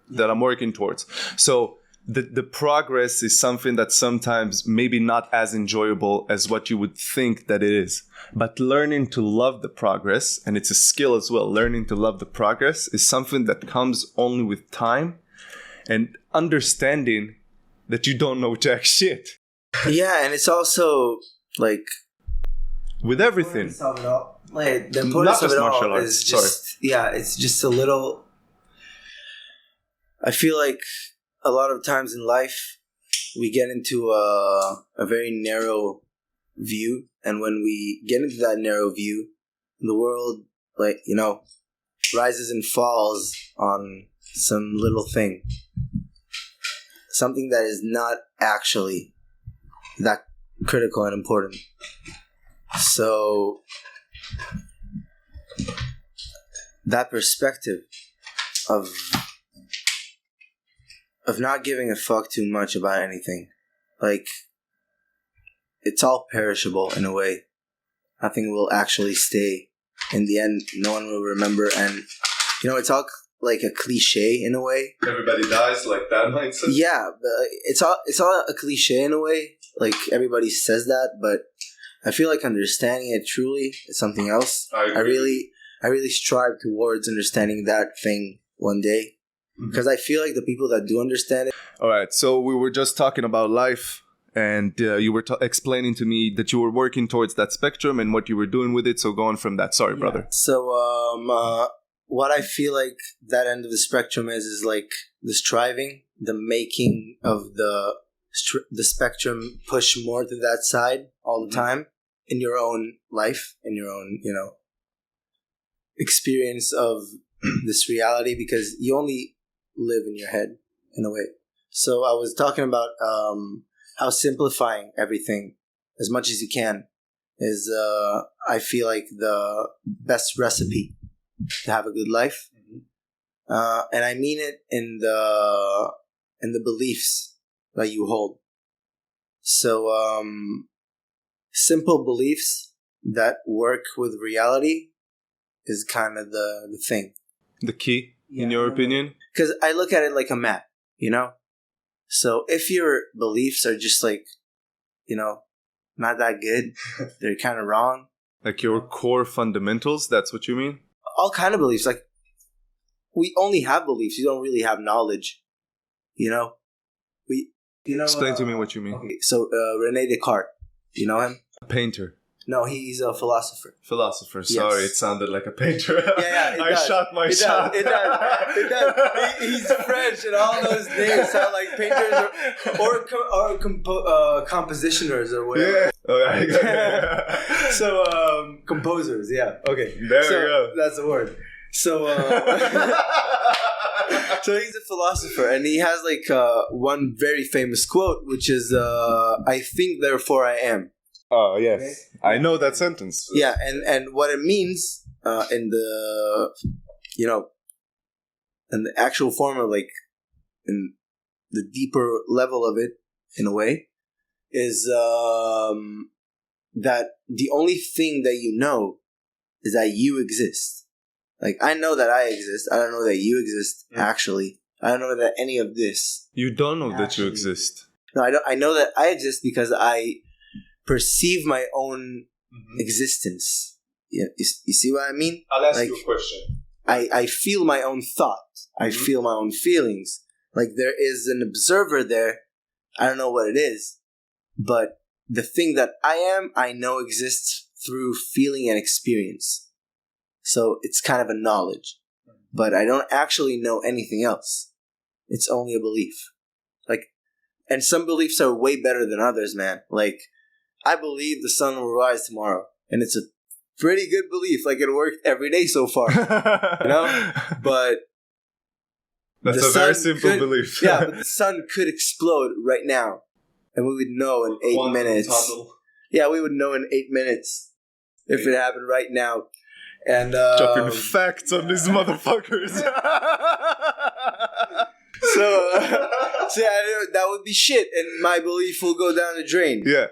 that I'm working towards. So the progress is something that sometimes maybe not as enjoyable as what you would think that it is. But learning to love the progress, and it's a skill as well, learning to love the progress is something that comes only with time and understanding that you don't know jack shit. Yeah, and it's also like... With everything. Like, the importance not of just it martial all arts. is just... Yeah, it's just a little... I feel like a lot of times in life, we get into a very narrow view. And when we get into that narrow view, the world, like, rises and falls on some little thing. Something that is not actually that critical and important. So, that perspective of not giving a fuck too much about anything. Like, it's all perishable in a way. Nothing will actually stay. In the end, no one will remember. And, it's all like a cliche in a way. Everybody dies, like that mindset? Yeah, but it's all a cliche in a way. Like, everybody says that, but I feel like understanding it truly is something else. I really strive towards understanding that thing one day. Because I feel like the people that do understand it... All right, so we were just talking about life, and you were explaining to me that you were working towards that spectrum and what you were doing with it, so go on from that. Sorry, brother. So, what I feel like that end of the spectrum is like the striving, the making of the spectrum push more to that side all the time in your own life, in your own, experience of this reality, because you only live in your head in a way. So I was talking about how simplifying everything as much as you can is I feel like the best recipe to have a good life. And I mean it in the beliefs that you hold. So simple beliefs that work with reality is kind of the thing. The key, in your opinion? Because I look at it like a map, So if your beliefs are just like, not that good, they're kind of wrong. Like your core fundamentals, that's what you mean? All kind of beliefs. Like, we only have beliefs. You don't really have knowledge, Explain to me what you mean. Okay, so Rene Descartes, you know him? A painter. No, he's a philosopher. Philosopher. Sorry, Yes. it sounded like a painter. Yeah, I shot my shot. It does. He's French, and all those names sound like painters or compositioners or whatever. Yeah. Okay. So, composers. Yeah. Okay. There we go. That's the word. So, so he's a philosopher, and he has like one very famous quote, which is, "I think, therefore I am." Oh yes, Okay. I know that sentence. Yeah, and what it means in the in the actual form of like in the deeper level of it in a way is that the only thing that you know is that you exist. Like, I know that I exist. I don't know that you exist. Actually, I don't know that any of this. You don't know that you exist. No, I don't. I know that I exist because I perceive my own existence. You see what I mean? I'll ask Like, you a question. I feel my own thought. I feel my own feelings. Like, there is an observer there. I don't know what it is, but the thing that I know exists through feeling and experience. So it's kind of a knowledge, but I don't actually know anything else. It's only a belief. Like, and some beliefs are way better than others, man. Like, I believe the sun will rise tomorrow, and it's a pretty good belief. Like, it worked every day so far, But that's a very simple belief. Yeah, but the sun could explode right now, and we would know in 8 minutes. Tunnel. Yeah, we would know in 8 minutes if it happened right now. And dropping facts on these motherfuckers. So yeah, that would be shit, and my belief will go down the drain. Yeah.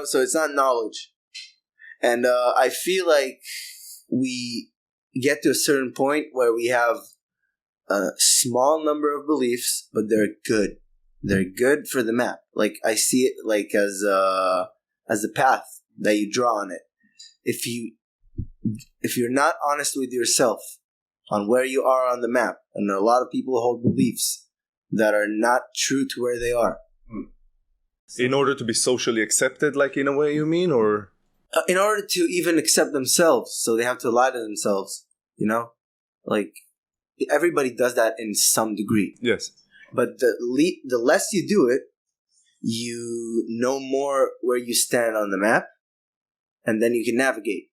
So it's not knowledge. And I feel like we get to a certain point where we have a small number of beliefs, but they're good. They're good for the map. Like, I see it like as a path that you draw on it. If you're not honest with yourself on where you are on the map, and a lot of people hold beliefs that are not true to where they are. In order to be socially accepted, like, in a way, you mean, or? In order to even accept themselves, so they have to lie to themselves, Like, everybody does that in some degree. Yes. But the less you do it, you know more where you stand on the map, and then you can navigate.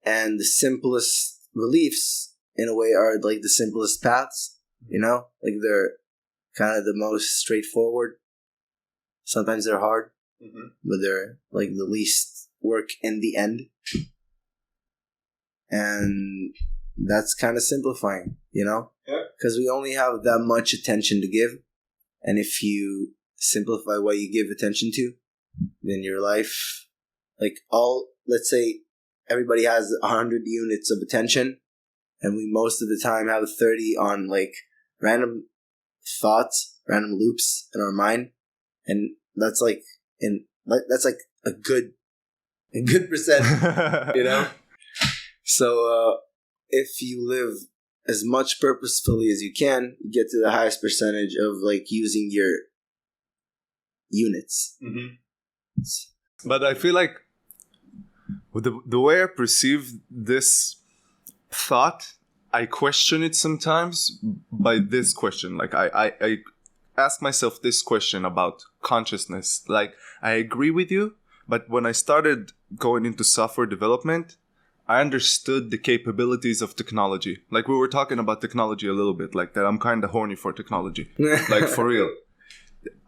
And the simplest beliefs, in a way, are like the simplest paths, Like, they're kind of the most straightforward. Sometimes they're hard, but they're like the least work in the end. And that's kind of simplifying, Yeah. Because we only have that much attention to give. And if you simplify what you give attention to, then your life, like, let's say everybody has 100 units of attention, and we most of the time have 30 on like random thoughts, random loops in our mind. And that's like a good percent, So if you live as much purposefully as you can, you get to the highest percentage of like using your units. But I feel like the way I perceive this thought, I question it sometimes by this question. Like, I ask myself this question about consciousness. Like, I agree with you, but when I started going into software development, I understood the capabilities of technology. Like, we were talking about technology a little bit, like that I'm kind of horny for technology. Like, for real.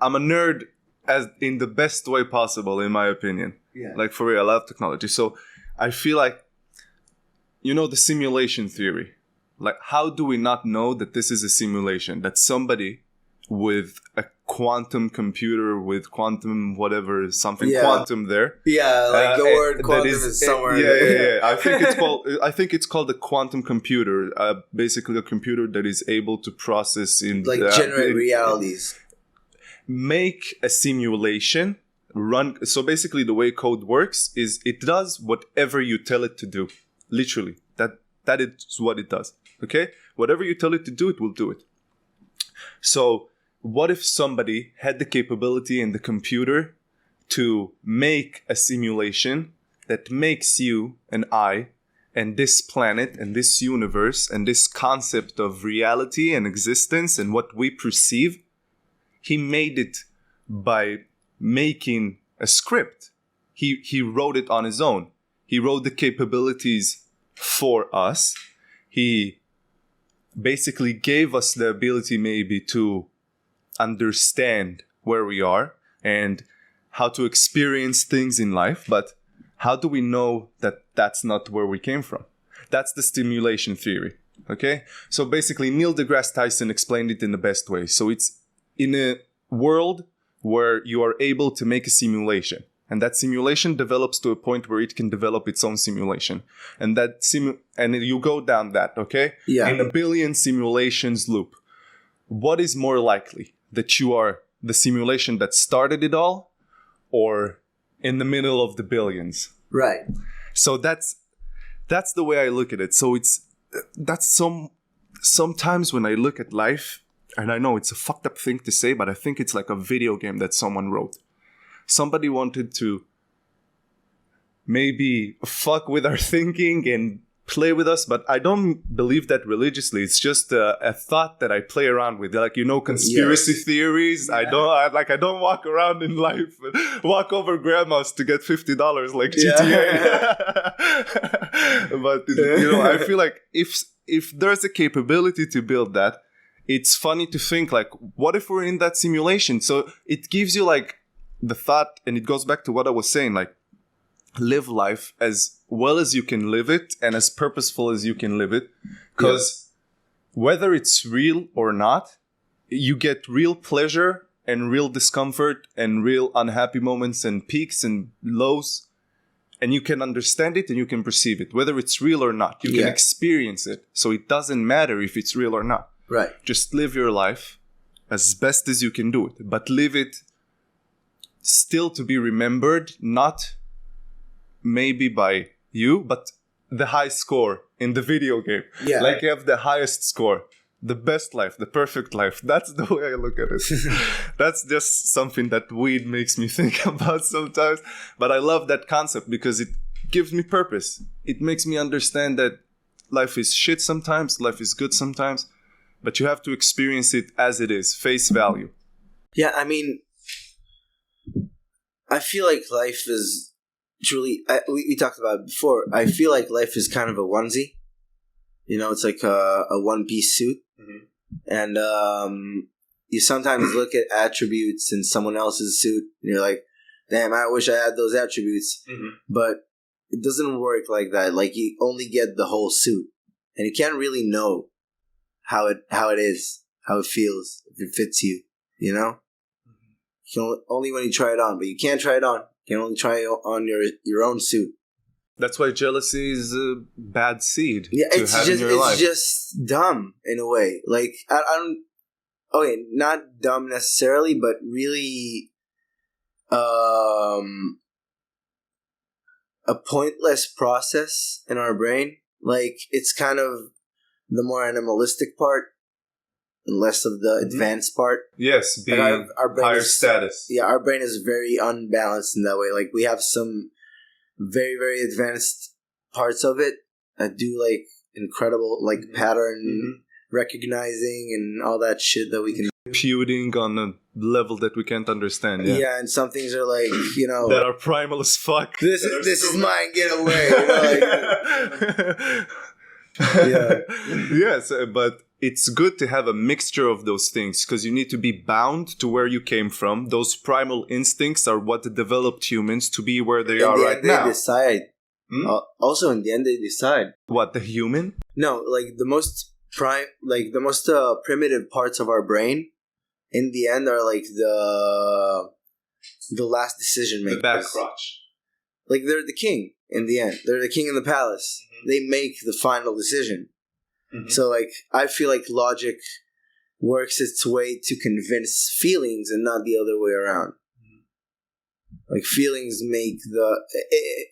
I'm a nerd as in the best way possible, in my opinion. Yeah. Like, for real, I love technology. So I feel like, the simulation theory. Like, how do we not know that this is a simulation? That somebody with a quantum computer, with quantum whatever, something quantum there. Yeah, like the word quantum is somewhere. Yeah. I think it's called a quantum computer. Basically a computer that is able to process generate realities. Make a simulation, run. So basically the way code works is it does whatever you tell it to do. Literally. That is what it does. Okay? Whatever you tell it to do, it will do it. So what if somebody had the capability in the computer to make a simulation that makes you and I and this planet and this universe and this concept of reality and existence and what we perceive, he made it by making a script. He wrote it on his own. He wrote the capabilities for us. He basically gave us the ability maybe to understand where we are and how to experience things in life. But how do we know that that's not where we came from? That's the stimulation theory. Okay? So basically, Neil deGrasse Tyson explained it in the best way. So it's in a world where you are able to make a simulation. And that simulation develops to a point where it can develop its own simulation. And and you go down that, okay? Yeah. In a billion simulations loop. What is more likely? That you are the simulation that started it all, or in the middle of the billions? Right. So that's the way I look at it. So sometimes when I look at life, and I know it's a fucked up thing to say, but I think it's like a video game that someone wrote. Somebody wanted to maybe fuck with our thinking and play with us, but I don't believe that religiously. It's just a thought that I play around with, like, conspiracy theories. Yeah. I don't walk around in life and walk over grandmas to get $50 like GTA. Yeah. But I feel like if there's a capability to build that, it's funny to think like, what if we're in that simulation? So it gives you like the thought, and it goes back to what I was saying, like, live life as well as you can live it and as purposeful as you can live it. Because whether it's real or not, you get real pleasure and real discomfort and real unhappy moments and peaks and lows. And you can understand it and you can perceive it. Whether it's real or not, you can experience it. So it doesn't matter if it's real or not. Right. Just live your life as best as you can do it. But live it still to be remembered, not maybe by you, but the high score in the video game. Yeah. Like you have the highest score, the best life, the perfect life. That's the way I look at it. That's just something that weed makes me think about sometimes. But I love that concept because it gives me purpose. It makes me understand that life is shit sometimes, life is good sometimes, but you have to experience it as it is, face value. Yeah, I mean, I feel like life is truly, we talked about it before, I feel like life is kind of a onesie. It's like a one-piece suit. Mm-hmm. And you sometimes look at attributes in someone else's suit, and you're like, damn, I wish I had those attributes. Mm-hmm. But it doesn't work like that. Like, you only get the whole suit. And you can't really know how it is, how it feels, if it fits you, only when you try it on, but you can't try it on. You can only try it on your own suit. That's why jealousy is a bad seed to have in your life. It's just dumb in a way. Like, I don't... Okay, not dumb necessarily, but really a pointless process in our brain. Like, it's kind of the more animalistic part and less of the advanced part. Yes, being our brain higher status. Yeah, our brain is very unbalanced in that way. Like, we have some very, very advanced parts of it that do, like, incredible, like, pattern recognizing and all that shit that we can... Computing on a level that we can't understand, Yeah, and some things are like, that are primal as fuck. This is mine, get away. Yeah. Yes, but it's good to have a mixture of those things because you need to be bound to where you came from. Those primal instincts are what developed humans to be where they are right now. They decide. Also, in the end, they decide. What, the human? No, like the most primitive parts of our brain, in the end, are like the last decision maker. The back crotch. Like, they're the king in the end. They're the king in the palace. Mm-hmm. They make the final decision. Mm-hmm. So, like, I feel like logic works its way to convince feelings and not the other way around. Mm-hmm. Like, feelings make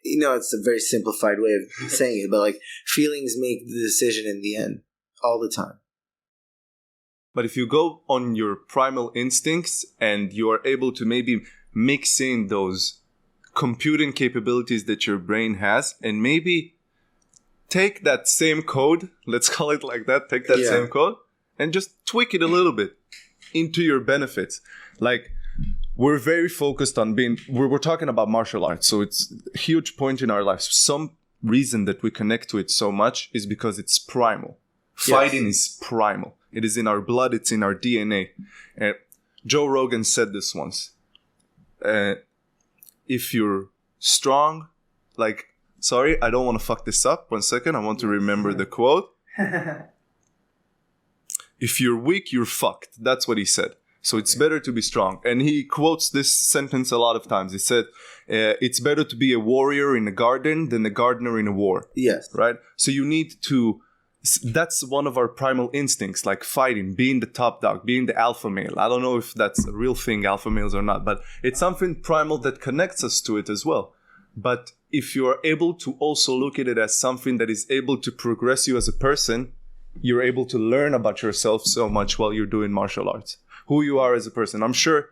it's a very simplified way of saying it, but, like, feelings make the decision in the end all the time. But if you go on your primal instincts and you are able to maybe mix in those computing capabilities that your brain has, and maybe take that same code, let's call it like that, take that same code and just tweak it a little bit into your benefits. Like, we're very focused on we're talking about martial arts, so it's a huge point in our lives. Some reason that we connect to it so much is because it's primal. Fighting is primal. It is in our blood, it's in our DNA. Joe Rogan said this once. If you're strong, sorry, I don't want to fuck this up. 1 second, I want to remember the quote. If you're weak, you're fucked. That's what he said. So it's better to be strong. And he quotes this sentence a lot of times. He said, it's better to be a warrior in a garden than a gardener in a war. Yes. Right? So you need to... That's one of our primal instincts, like fighting, being the top dog, being the alpha male. I don't know if that's a real thing, alpha males or not, but it's something primal that connects us to it as well. But if you are able to also look at it as something that is able to progress you as a person, you're able to learn about yourself so much while you're doing martial arts. Who you are as a person. I'm sure,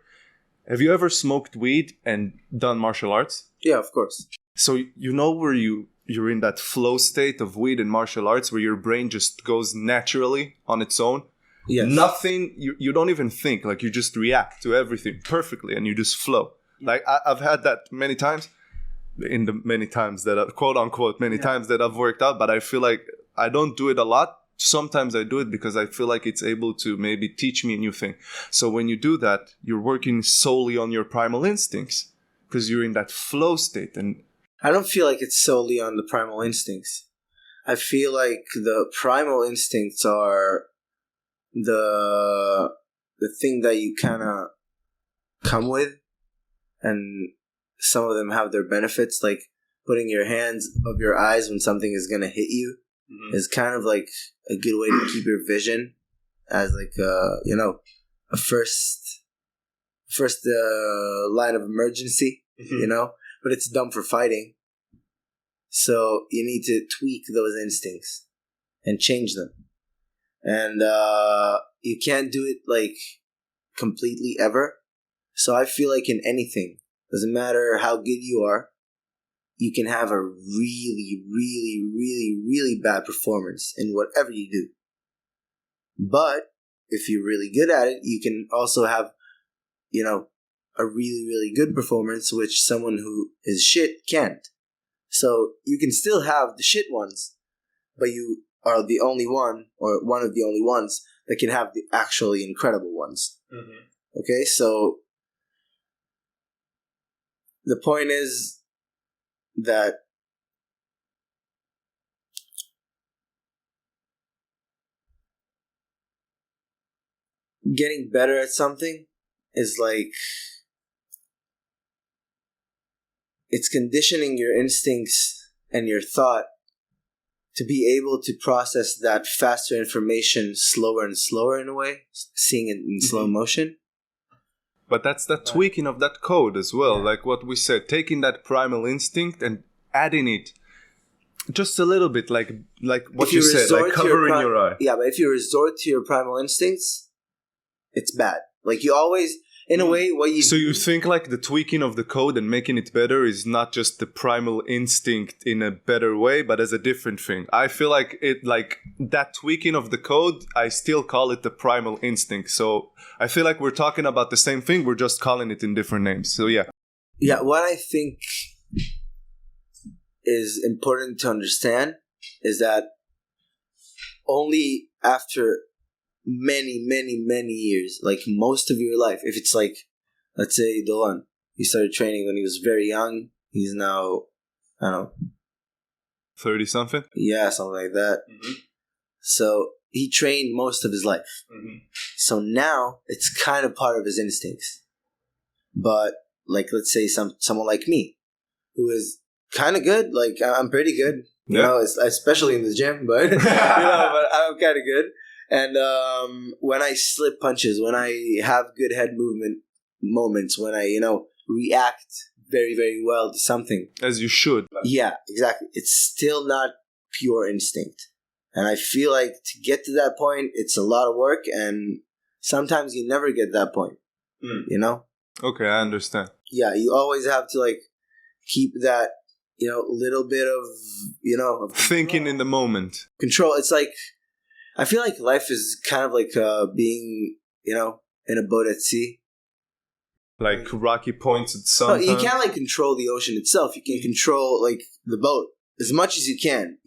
have you ever smoked weed and done martial arts? Yeah, of course. So you know where you're in that flow state of weed and martial arts where your brain just goes naturally on its own? Yes. Nothing, you don't even think, like you just react to everything perfectly and you just flow. Like I've had that many times, in the many times that quote unquote, times that I've worked out, but I feel like I don't do it a lot. Sometimes I do it because I feel like it's able to maybe teach me a new thing. So when you do that, you're working solely on your primal instincts because you're in that flow state. And I don't feel like it's solely on the primal instincts. I feel like the primal instincts are the thing that you kind of come with, and some of them have their benefits, like putting your hands above your eyes when something is going to hit you. Is kind of like a good way to keep your vision as like a first line of emergency, but it's dumb for fighting. So you need to tweak those instincts and change them. And you can't do it like completely ever. So I feel like in anything, doesn't matter how good you are, you can have a really, really, really, really bad performance in whatever you do. But if you're really good at it, you can also have, a really, really good performance, which someone who is shit can't. So you can still have the shit ones, but you are the only one, or one of the only ones, that can have the actually incredible ones. Mm-hmm. Okay, so the point is that getting better at something is like, it's conditioning your instincts and your thought to be able to process that faster information slower and slower in a way, seeing it in slow motion. But that's the tweaking of that code as well. Yeah. Like what we said, taking that primal instinct and adding it just a little bit, like what you said, like covering your eye. Yeah, but if you resort to your primal instincts, it's bad. Like you always, in a way, what you... So you think like the tweaking of the code and making it better is not just the primal instinct in a better way, but as a different thing. I feel like it, like that tweaking of the code, I still call it the primal instinct. So I feel like we're talking about the same thing, we're just calling it in different names. So yeah. Yeah, what I think is important to understand is that only after many, many, many years, like most of your life, if it's like, let's say Dolan, he started training when he was very young, he's now, I don't know, 30 something? Yeah, something like that. Mm-hmm. So he trained most of his life. Mm-hmm. So now it's kind of part of his instincts. But like, let's say someone like me, who is kind of good, like I'm pretty good, you know, especially in the gym, but but I'm kind of good. And when I slip punches, when I have good head movement moments, when I, react very, very well to something. As you should. Yeah, exactly. It's still not pure instinct. And I feel like to get to that point, it's a lot of work. And sometimes you never get that point, Okay, I understand. Yeah, you always have to keep that, little bit of, of Thinking in the moment. control. It's like, I feel like life is kind of like being, in a boat at sea. Like rocky points at some No, you time. can't like control the ocean itself. You can control like the boat as much as you can,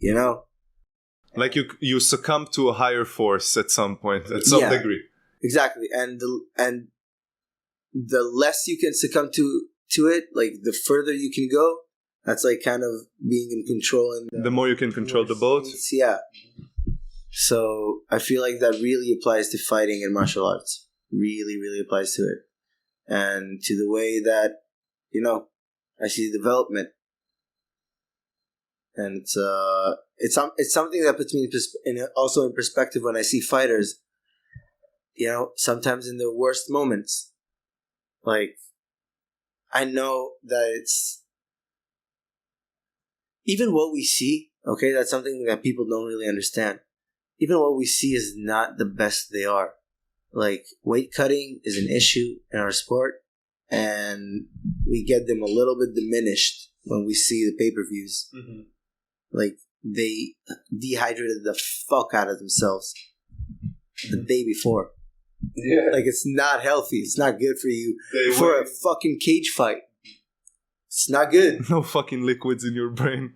Like you succumb to a higher force at some point, at some degree. Exactly. And the less you can succumb to it, like the further you can go. That's like kind of being in control. And the more you can control the boat. Yeah. So I feel like that really applies to fighting and martial arts. Really, really applies to it. And to the way that, I see the development. And it's something that puts me also in perspective when I see fighters, sometimes in their worst moments. Like, I know that it's even what we see, okay, that's something that people don't really understand. Even what we see is not the best they are. Like, weight cutting is an issue in our sport, and we get them a little bit diminished when we see the pay-per-views. Mm-hmm. Like, they dehydrated the fuck out of themselves the day before. Yeah. Like, it's not healthy. It's not good for you for a fucking cage fight. It's not good. No fucking liquids in your brain.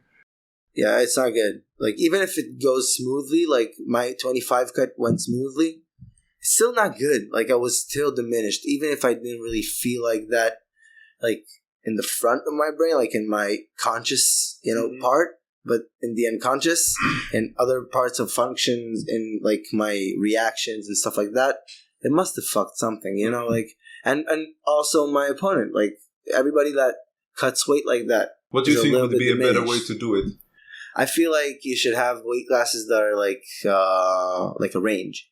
Yeah, it's not good. Like, even if it goes smoothly, like my 25 cut went smoothly, it's still not good. Like, I was still diminished. Even if I didn't really feel like that, like, in the front of my brain, like in my conscious, part, but in the unconscious and other parts of functions in, like, my reactions and stuff like that, it must have fucked something, like, and also my opponent, like, everybody that cuts weight like that. What do you think would be a better way to do it? I feel like you should have weight classes that are like a range,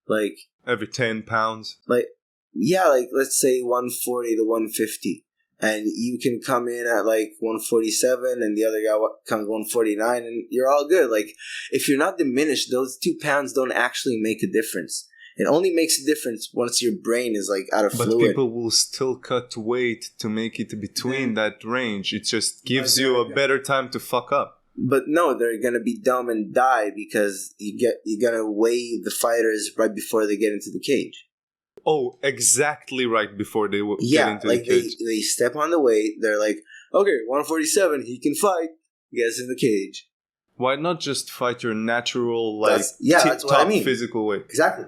like every 10 pounds. Like, yeah, like let's say 140 to 150, and you can come in at like 147, and the other guy comes 149, and you're all good. Like, if you're not diminished, those 2 pounds don't actually make a difference. It only makes a difference once your brain is like out of fluid. But people will still cut weight to make it between that range. It just gives you a better time to fuck up. But no, they're gonna be dumb and die because you're gonna weigh the fighters right before they get into the cage. Oh, exactly right before they get into the cage. They step on the weight. They're like, okay, 147, he can fight. Gets in the cage. Why not just fight your natural, that's what I mean. Physical weight? Exactly.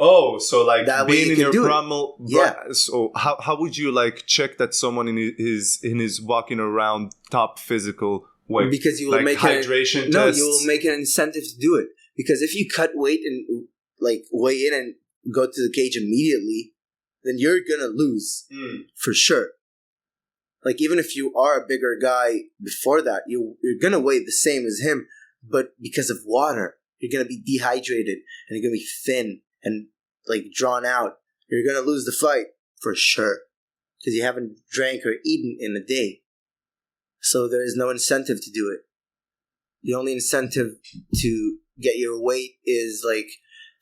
Oh, so like that being in your primal. Yeah. So how would you like check that someone in his walking around top physical weight? Because you will like make hydration tests. No, you will make an incentive to do it. Because if you cut weight and like weigh in and go to the cage immediately, then you're gonna lose for sure. Like, even if you are a bigger guy before that, you're gonna weigh the same as him, but because of water, you're gonna be dehydrated and you're gonna be thin and like drawn out. You're gonna lose the fight for sure because you haven't drank or eaten in a day. So there is no incentive to do it. The only incentive to get your weight is like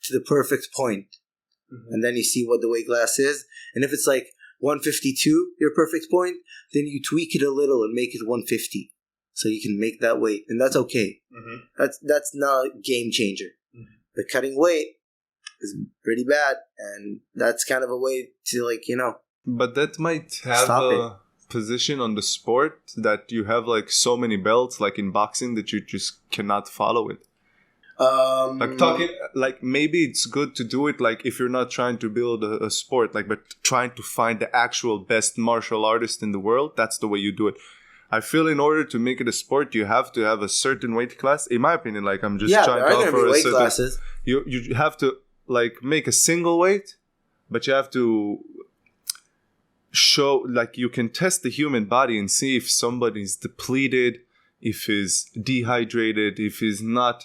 to the perfect point. Mm-hmm. And then you see what the weight class is. And if it's like 152, your perfect point, then you tweak it a little and make it 150. So you can make that weight. And that's okay. Mm-hmm. That's not a game changer. Mm-hmm. But cutting weight is pretty bad. And that's kind of a way to like, But that might have a position on the sport that you have like so many belts like in boxing that you just cannot follow it. Like maybe it's good to do it like if you're not trying to build a sport, like, but trying to find the actual best martial artist in the world. That's the way you do it. I feel in order to make it a sport, you have to have a certain weight class. In my opinion, like I'm just trying to offer a certain classes. You have to like make a single weight, but you have to show like you can test the human body and see if somebody's depleted, if he's dehydrated, if he's not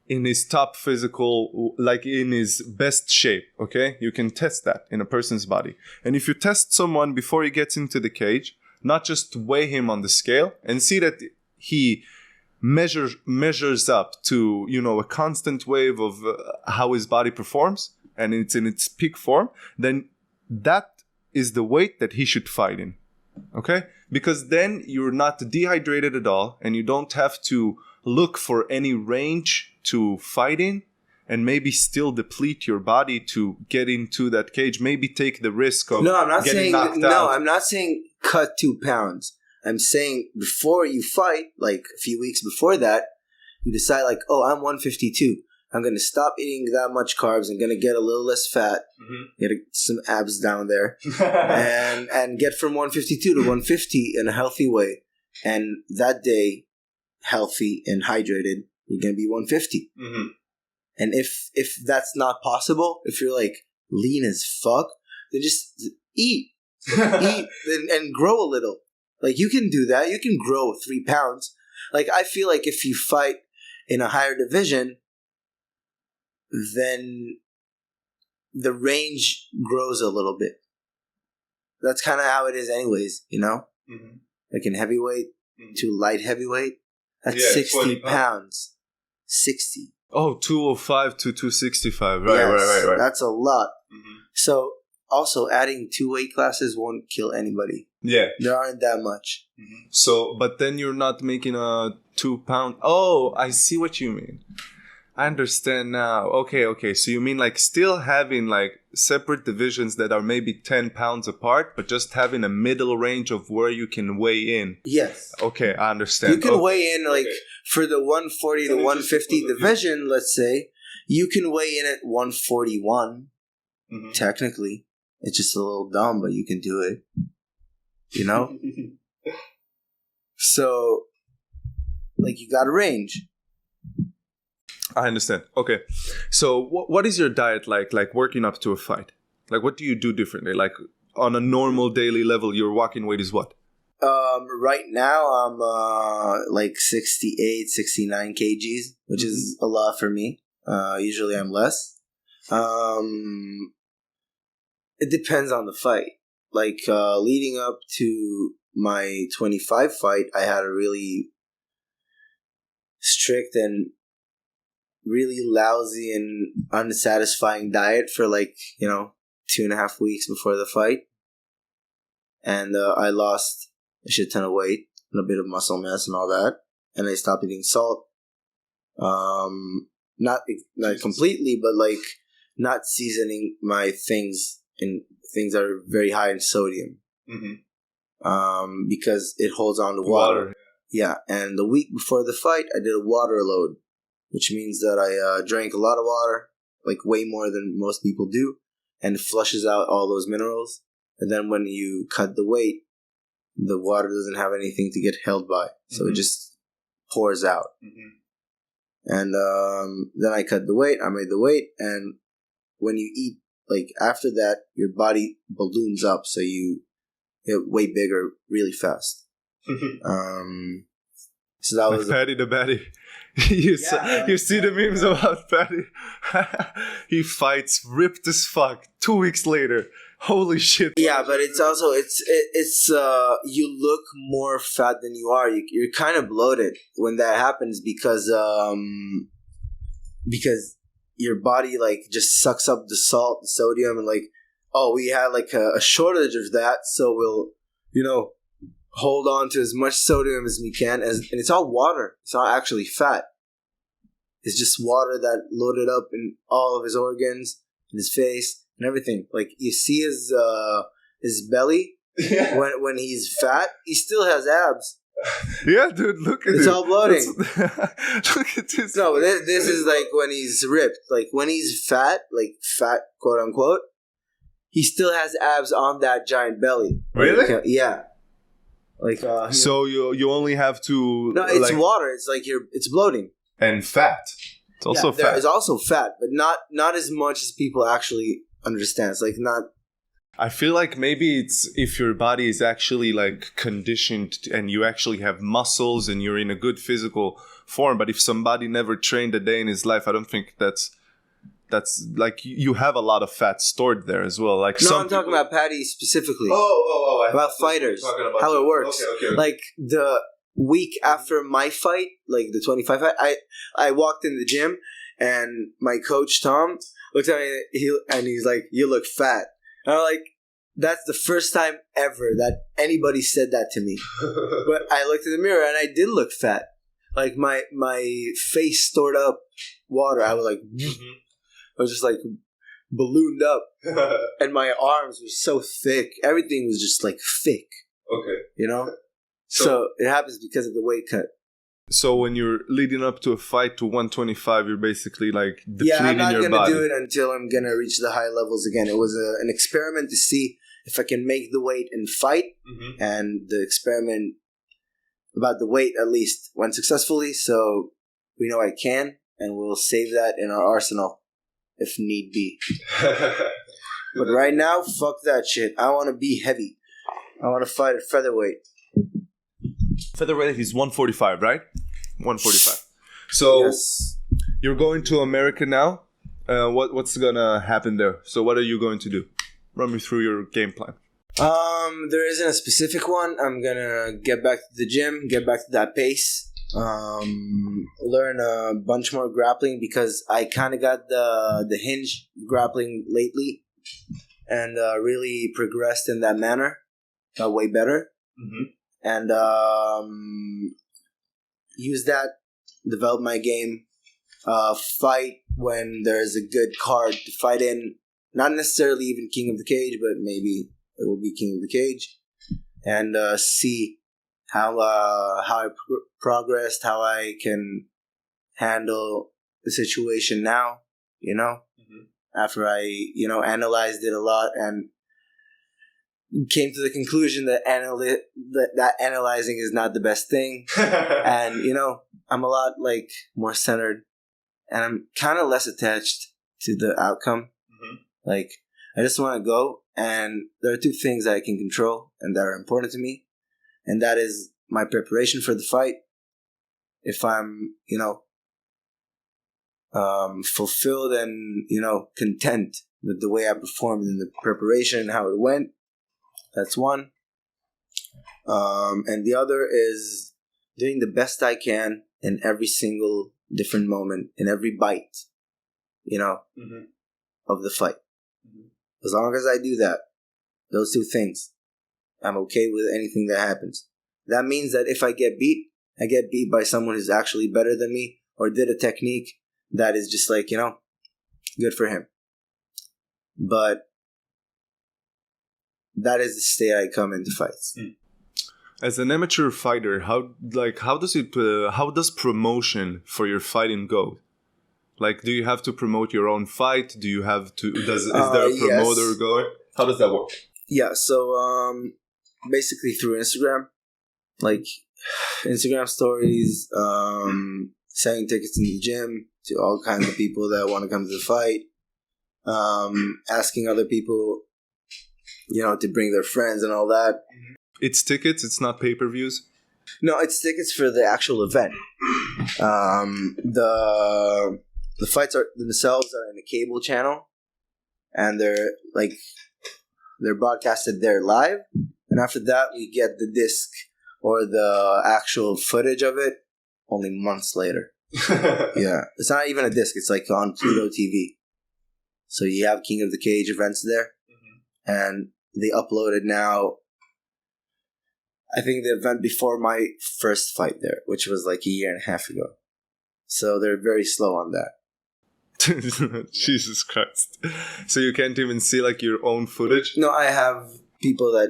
in his top physical, like in his best shape, okay? You can test that in a person's body. And if you test someone before he gets into the cage, not just weigh him on the scale and see that he measures up to, a constant wave of how his body performs and it's in its peak form, then that is the weight that he should fight in. Okay? Because then you're not dehydrated at all and you don't have to look for any range to fight in and maybe still deplete your body to get into that cage. Maybe take the risk of getting knocked out. I'm not saying cut 2 pounds. I'm saying before you fight, like a few weeks before that, you decide like, oh, I'm 152. I'm going to stop eating that much carbs. I'm going to get a little less fat, get some abs down there, and get from 152 to 150 in a healthy way. And that day, healthy and hydrated, you're going to be 150. And if that's not possible, if you're like lean as fuck, then just eat and grow a little. Like you can do that. You can grow 3 pounds. Like I feel like if you fight in a higher division, then the range grows a little bit. That's kind of how it is anyways, you know? Like in heavyweight to light heavyweight, that's 60 pounds. 60. Oh, 205 to 265. Right. That's a lot. So also adding 2 weight classes won't kill anybody. Yeah. There aren't that much. So, but then you're not making a 2 pound. Oh, I see what you mean. I understand now. Okay. So you mean like still having like separate divisions that are maybe 10 pounds apart, but just having a middle range of where you can weigh in. Yes. Okay, I understand. You can weigh in like for the 140 to 150 division, let's say, you can weigh in at 141. Technically. It's just a little dumb, but you can do it. You know? So, like you got a range. I understand. Okay. So what is your diet like working up to a fight? Like what do you do differently? Like on a normal daily level, your walking weight is what? Right now I'm like 68, 69 kgs, which is a lot for me. Usually I'm less. It depends on the fight. Like leading up to my 25 fight, I had a really strict and really lousy and unsatisfying diet for 2.5 weeks before the fight. And I lost a shit ton of weight and a bit of muscle mass and all that. And I stopped eating salt. Not completely, but like not seasoning my things in things that are very high in sodium. Because it holds on to water. Yeah. And the week before the fight, I did a water load, which means that I drank a lot of water, like way more than most people do, and it flushes out all those minerals. And then when you cut the weight, the water doesn't have anything to get held by, so it just pours out. And then I cut the weight, I made the weight, and when you eat, like after that, your body balloons up, so you get way bigger really fast. So that was Patty the Batty. You see the memes about Patty? He fights ripped as fuck 2 weeks later. Holy shit. Yeah, but it's also it's you look more fat than you are. You're kind of bloated when that happens because your body like just sucks up the salt and sodium, and like, oh, we had like a shortage of that, so we'll hold on to as much sodium as we can, and it's all water. It's not actually fat. It's just water that loaded up in all of his organs, in his face, and everything. Like you see his belly when he's fat, he still has abs. Yeah, dude, look at it. It's all bloating. Look at this. No, but this is like when he's ripped. Like when he's fat, like fat, quote unquote, he still has abs on that giant belly. Really? Like, yeah. Like so you only have to. No, it's water. It's like it's bloating. And fat. It's also fat. It's also fat, but not as much as people actually understand. It's like not. I feel like maybe it's if your body is actually like conditioned and you actually have muscles and you're in a good physical form. But if somebody never trained a day in his life, I don't think that's like you have a lot of fat stored there as well. Like no, I'm talking about Patty specifically. About fighters, how it works. Okay. Like the week after my fight, like the 25 fight, I walked in the gym and my coach Tom looked at me and he's like, "You look fat." And I'm like, That's the first time ever that anybody said that to me. But I looked in the mirror and I did look fat. Like my face stored up water. I was like, I was just like ballooned up, and my arms were so thick. Everything was just like thick. Okay. You know. So it happens because of the weight cut. So when you're leading up to a fight to 125, you're basically like depleting your body. Yeah, I'm not gonna do it until I'm gonna reach the high levels again. It was an experiment to see if I can make the weight and fight, and the experiment about the weight at least went successfully. So we know I can, and we'll save that in our arsenal if need be. But right now, fuck that shit. I want to be heavy. I want to fight at featherweight. Featherweight is 145, right? 145. So yes. You're going to America now. What's gonna happen there? So what are you going to do? Run me through your game plan. There isn't a specific one. I'm gonna get back to the gym, get back to that pace. Learn a bunch more grappling because I kind of got the hinge grappling lately, and really progressed in that manner. Way better. And use that, develop my game, fight when there's a good card to fight in. Not necessarily even King of the Cage, but maybe it will be King of the Cage. And see how I progressed, how I can handle the situation now, you know? After I, analyzed it a lot and came to the conclusion that that analyzing is not the best thing. And, I'm a lot, more centered. And I'm kind of less attached to the outcome. Like, I just want to go. And there are two things that I can control and that are important to me. And that is my preparation for the fight. If I'm, fulfilled and, content with the way I performed in the preparation and how it went, that's one. And the other is doing the best I can in every single different moment, in every bite, of the fight. As long as I do that, those two things, I'm okay with anything that happens. That means that if I get beat, I get beat by someone who's actually better than me or did a technique that is just good for him. But that is the state I come into fights. As an amateur fighter, how does promotion for your fighting go? Like, do you have to promote your own fight? Do you have to? Is there a promoter going? How does that work? Yeah, so basically through Instagram, Instagram stories, selling tickets in the gym to all kinds of people that want to come to the fight, asking other people, to bring their friends and all that. It's tickets. It's not pay-per-views. No, it's tickets for the actual event. The fights themselves are in a cable channel, and they're broadcasted there live. And after that, we get the disc or the actual footage of it only months later. Yeah, it's not even a disc. It's on Pluto TV. So you have King of the Cage events there, and they uploaded now. I think the event before my first fight there, which was a year and a half ago. So they're very slow on that. Jesus Christ. So you can't even see your own footage? No, I have people that,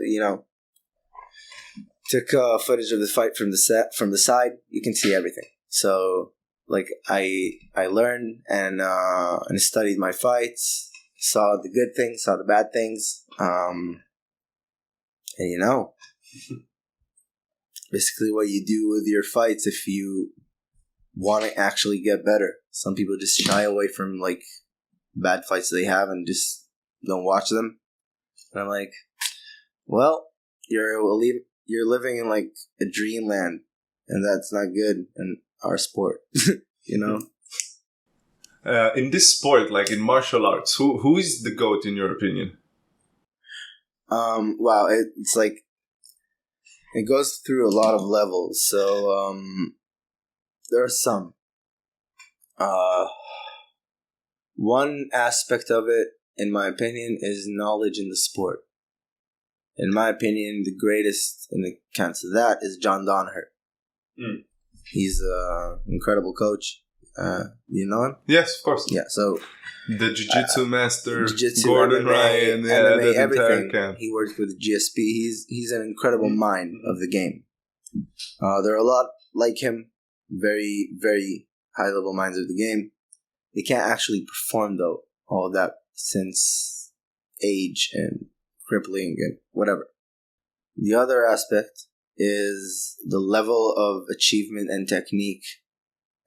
took footage of the fight from the side. You can see everything. So I learned and studied my fights, saw the good things, saw the bad things. And basically what you do with your fights if you want to actually get better. Some people just shy away from bad fights they have and just don't watch them. And I'm like, well, you're living in a dreamland, and that's not good in our sport. In this sport, in martial arts, who is the GOAT in your opinion? Wow, it's it goes through a lot of levels. So there are some. One aspect of it, in my opinion, is knowledge in the sport. In my opinion, the greatest in the counts of that is John Danaher. He's an incredible coach. You know him? Yes, of course. Yeah, so... The jiu-jitsu master, Jiu-jitsu, Gordon MMA, Ryan, MMA, that everything. entire camp. He worked with GSP. He's an incredible mind of the game. There are a lot like him, very, very high-level minds of the game. They can't actually perform, though, all of that since age and crippling and whatever. The other aspect is the level of achievement and technique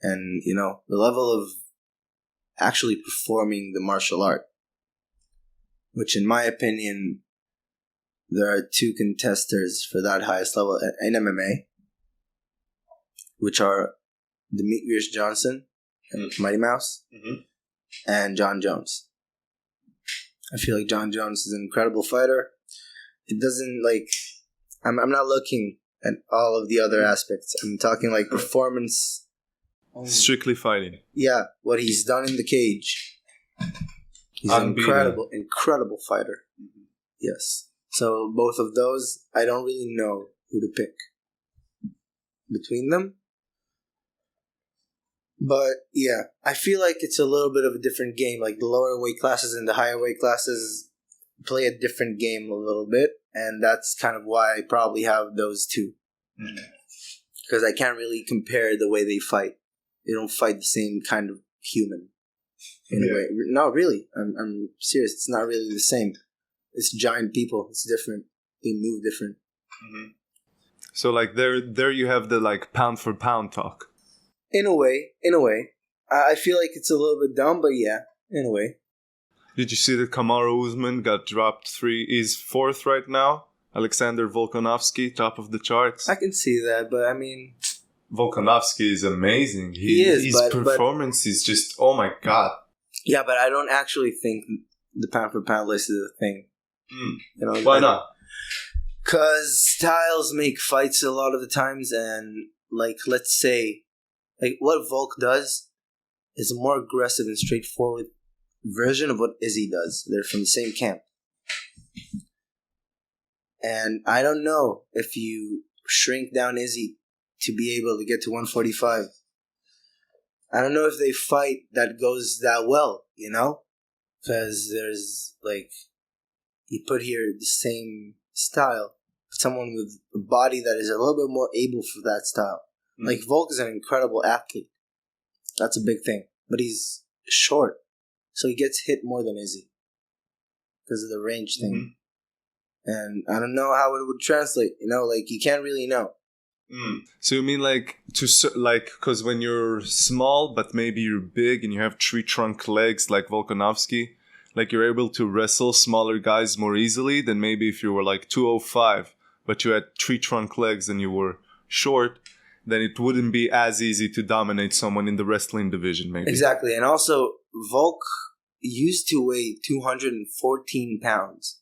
and, you know, the level of actually performing the martial art, which in my opinion, there are two contesters for that highest level in MMA, which are Demetrius Johnson, Mighty Mouse, and John Jones. I feel like John Jones is an incredible fighter. It doesn't like... I'm not looking at all of the other aspects. I'm talking like performance... Strictly fighting. Yeah, what he's done in the cage. He's an incredible fighter. Yes. So both of those, I don't really know who to pick between them. But yeah, I feel like it's a little bit of a different game. Like the lower weight classes and the higher weight classes play a different game a little bit. And that's kind of why I probably have those two. Because I can't really compare the way they fight. They don't fight the same kind of human in a way. No, really. I'm serious. It's not really the same. It's giant people. It's different. They move different. So like there you have the like pound for pound talk. In a way. I feel like it's a little bit dumb, but yeah, in a way. Did you see that Kamaru Usman got dropped 3? He's 4th right now. Alexander Volkanovski, top of the charts. I can see that, but I mean... Volkanovski is amazing. He is, his performance is just, oh my god. Yeah, but I don't actually think the pound for pound list is a thing. You know, why not? Because styles make fights a lot of the times, and like, let's say, like what Volk does is a more aggressive and straightforward version of what Izzy does. They're from the same camp. And I don't know if you shrink down Izzy to be able to get to 145. I don't know if they fight that goes that well, you know? Because there's, like, you put here the same style. Someone with a body that is a little bit more able for that style. Like, Volk is an incredible athlete. That's a big thing. But he's short. So he gets hit more than Izzy. Because of the range thing. And I don't know how it would translate, you know? Like, you can't really know. So you mean like because when you're small but maybe you're big and you have tree trunk legs like Volkanovski, like you're able to wrestle smaller guys more easily than maybe if you were like 205 but you had tree trunk legs and you were short, then it wouldn't be as easy to dominate someone in the wrestling division maybe. Exactly. And also Volk used to weigh 214 pounds.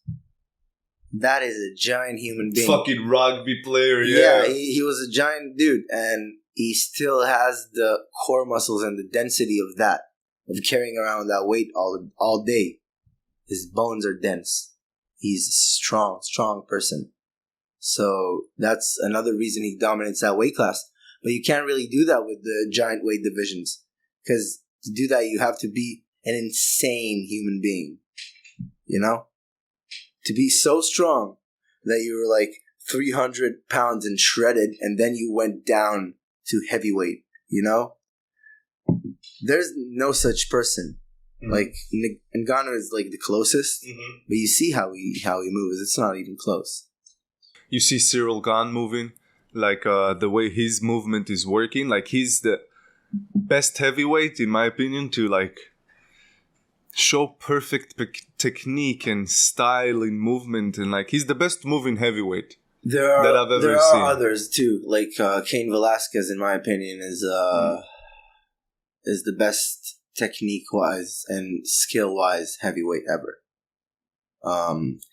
That is a giant human being. Fucking rugby player, yeah. He was a giant dude, and he still has the core muscles and the density of that, of carrying around that weight all day. His bones are dense. He's a strong person. So that's another reason he dominates that weight class. But you can't really do that with the giant weight divisions, because to do that, you have to be an insane human being, you know? To be so strong that you were like 300 pounds and shredded, and then you went down to heavyweight, you know? There's no such person. Like, Ngannou is like the closest, but you see how he moves. It's not even close. You see Cyril Gane moving, like the way his movement is working. Like, he's the best heavyweight, in my opinion, to like show perfect technique and style in movement, and like he's the best moving heavyweight that I've ever seen. There are others too, like Cain Velasquez, in my opinion, is the best technique wise and skill wise heavyweight ever.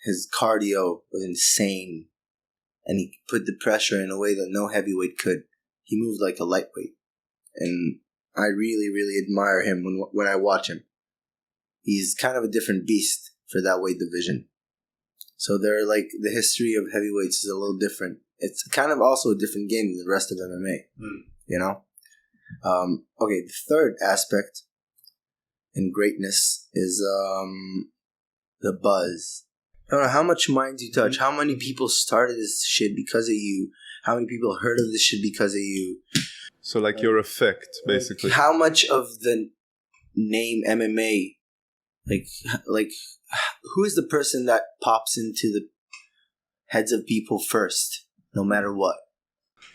His cardio was insane, and he put the pressure in a way that no heavyweight could. He moved like a lightweight, and I really, really admire him when I watch him. He's kind of a different beast for that weight division. So they're like, the history of heavyweights is a little different. It's kind of also a different game than the rest of MMA. You know? Okay, the third aspect in greatness is the buzz. I don't know how much minds you touch, how many people started this shit because of you, how many people heard of this shit because of you. So like your effect, basically. How much of the name MMA, like who is the person that pops into the heads of people first, no matter what?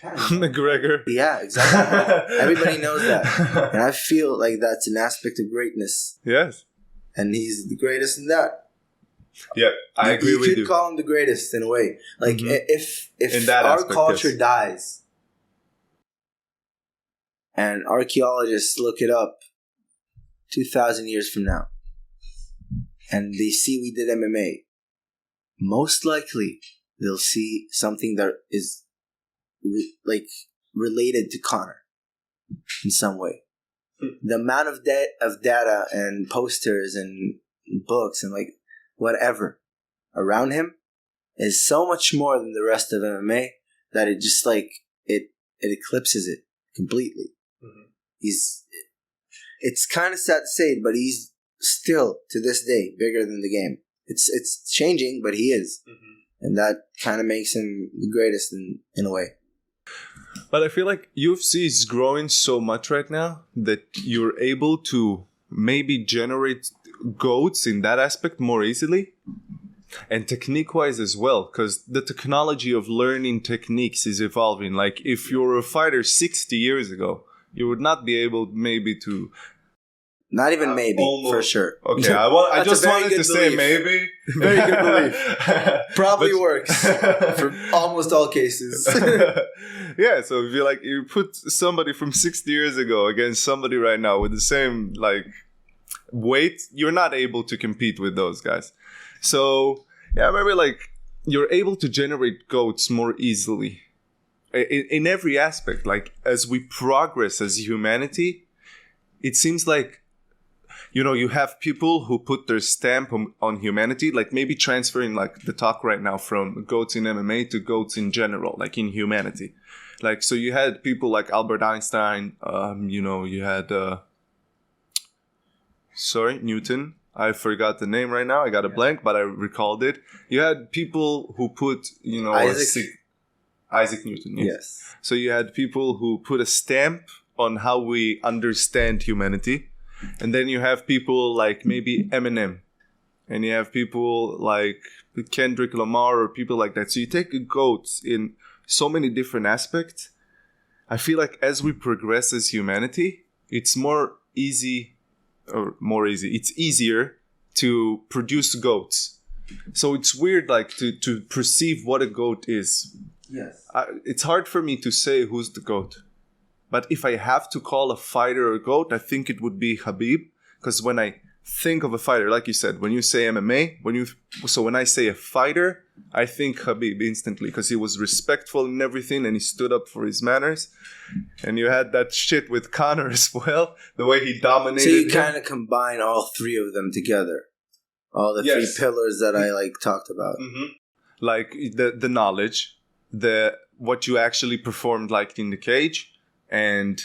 McGregor. Yeah, exactly. Everybody knows that. And I feel like that's an aspect of greatness. Yes. And he's the greatest in that. Yeah, I agree with you. You could call him the greatest in a way. Like, if our aspect, culture dies, and archaeologists look it up 2,000 years from now, and they see we did MMA, most likely they'll see something that is related to Conor in some way. The amount of data and posters and books and like whatever around him is so much more than the rest of MMA that it just like it eclipses it completely. It's kind of sad to say it, but he's still to this day bigger than the game. It's changing, but he is, and that kind of makes him the greatest in a way. But I feel like UFC is growing so much right now that you're able to maybe generate GOATs in that aspect more easily. And technique-wise as well, because the technology of learning techniques is evolving. Like, if you're a fighter 60 years ago, you would not be able maybe to... Not even maybe, almost. For sure. Okay, I just wanted to say maybe. Very good belief. Probably works for almost all cases. Yeah, so if you put somebody from 60 years ago against somebody right now with the same weight, you're not able to compete with those guys. So yeah, maybe you're able to generate GOATs more easily in every aspect. Like, as we progress as humanity, it seems like, you have people who put their stamp on humanity, like maybe transferring the talk right now from GOATs in MMA to GOATs in general, like in humanity. Like, so you had people like Albert Einstein, you had, Newton. I forgot the name right now. I got a blank, but I recalled it. You had people who put, Isaac Newton. Yes. So you had people who put a stamp on how we understand humanity. And then you have people like maybe Eminem. And you have people like Kendrick Lamar or people like that. So you take GOATs in so many different aspects. I feel like as we progress as humanity, it's it's easier to produce GOATs. So it's weird to perceive what a GOAT is. Yes. It's hard for me to say who's the GOAT. But if I have to call a fighter a GOAT, I think it would be Khabib. Because when I think of a fighter, like you said, when you say MMA, when I say a fighter, I think Khabib instantly. Because he was respectful in everything and he stood up for his manners. And you had that shit with Conor as well, the way he dominated. So you kind of combine all three of them together. All the three pillars that I talked about. Mm-hmm. Like the knowledge, what you actually performed in the cage. And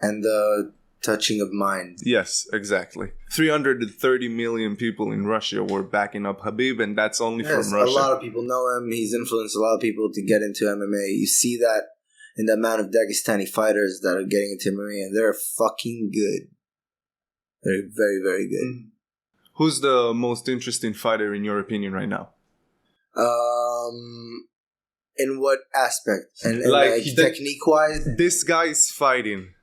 the touching of mind. Yes, exactly. 330 million people in Russia were backing up Khabib, and that's only from Russia. A lot of people know him. He's influenced a lot of people to get into MMA. You see that in the amount of Dagestani fighters that are getting into MMA, and they're fucking good. They're very, very good. Who's the most interesting fighter in your opinion right now? In what aspect? And technique-wise? This guy is fighting.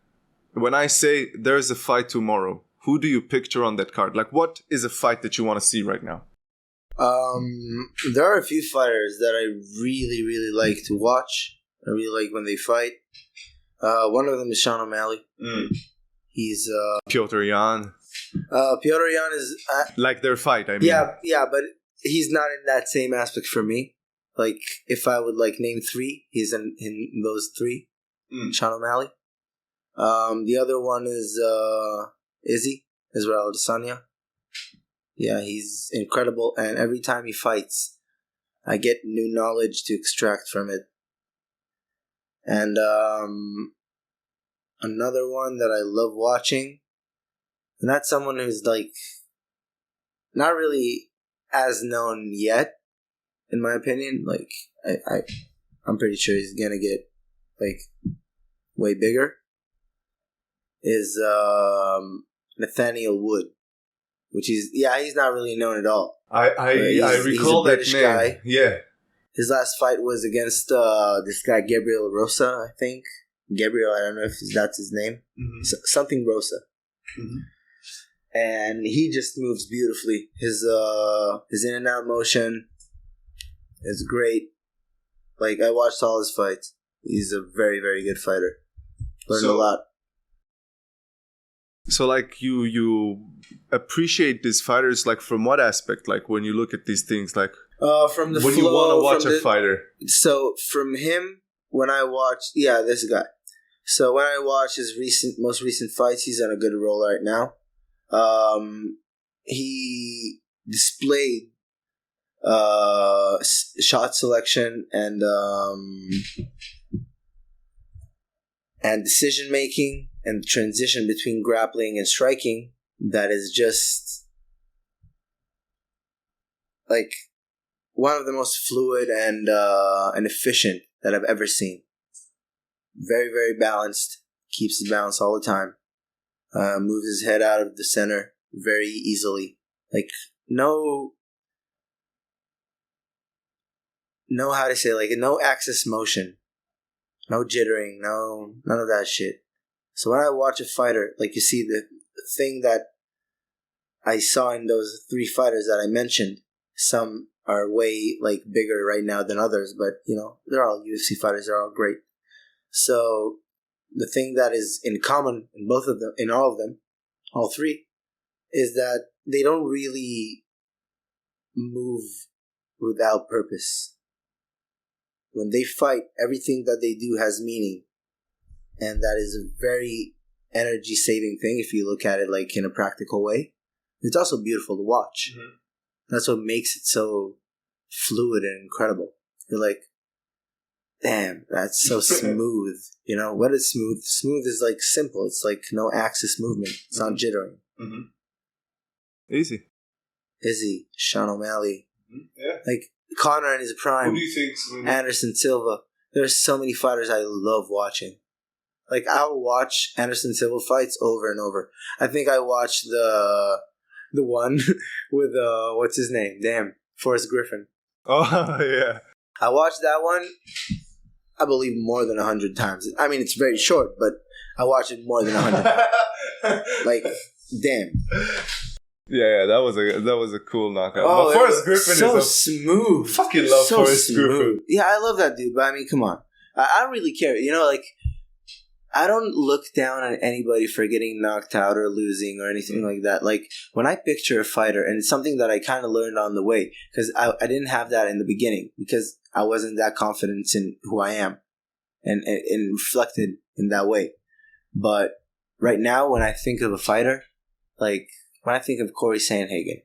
When I say there's a fight tomorrow, who do you picture on that card? What is a fight that you want to see right now? There are a few fighters that I really, really like to watch. I really like when they fight. One of them is Sean O'Malley. He's... Piotr Jan. Piotr Jan is... their fight, I mean. Yeah, but he's not in that same aspect for me. If I would name three, he's in those three. Sean O'Malley. The other one is Izzy, Israel Adesanya. Yeah, he's incredible, and every time he fights, I get new knowledge to extract from it. And another one that I love watching, and that's someone who's like not really as known yet, in my opinion. Like I'm pretty sure he's gonna get like way bigger. Is Nathaniel Wood, which he's not really known at all. I recall that British name. Guy. Yeah. His last fight was against this guy Gabriel Rosa, I think. Gabriel, I don't know if that's his name. Mm-hmm. Something Rosa. Mm-hmm. And he just moves beautifully. His in and out motion is great. Like, I watched all his fights. He's a very, very good fighter. Learned a lot. So, like, you appreciate these fighters, like, from what aspect? Like, when you look at these things, like, from the when flow, you want to watch a fighter. So, from him, when I watch, this guy. So, when I watch his most recent fights, he's on a good roll right now. He displayed shot selection and decision making and transition between grappling and striking that is just like one of the most fluid and efficient that I've ever seen. Very, very balanced. Keeps his balance all the time. Moves his head out of the center very easily. Like, no axis motion. No jittering. None of that shit. So when I watch a fighter, like, you see the thing that I saw in those 3 fighters that I mentioned, some are way, like, bigger right now than others, but, they're all UFC fighters. They're all great. So the thing that is in common in both of them, in all of them, all 3, is that they don't really move without purpose. When they fight, everything that they do has meaning. And that is a very energy-saving thing if you look at it like in a practical way. It's also beautiful to watch. Mm-hmm. That's what makes it so fluid and incredible. You're like, damn, that's so smooth. What is smooth? Smooth is like simple. It's like no axis movement. It's not jittering. Mm-hmm. Easy. Izzy, Sean O'Malley. Mm-hmm. Yeah. Like Conor in his prime. Who do you think? Anderson Silva. There's so many fighters I love watching. Like, I'll watch Anderson Silva fights over and over. I think I watched the one with what's his name? Damn, Forrest Griffin. Oh yeah. I watched that one, I believe, more than 100 times. I mean, it's very short, but I watched it more than 100. Like, damn. Yeah, that was a cool knockout. Oh, but Forrest Griffin so is smooth. Fucking love so Forrest smooth. Griffin. Yeah, I love that dude. But I mean, come on, I don't really care. Like, I don't look down on anybody for getting knocked out or losing or anything like that. Like, when I picture a fighter, and it's something that I kind of learned on the way, because I didn't have that in the beginning because I wasn't that confident in who I am, and reflected in that way. But right now, when I think of a fighter, like when I think of Corey Sandhagen,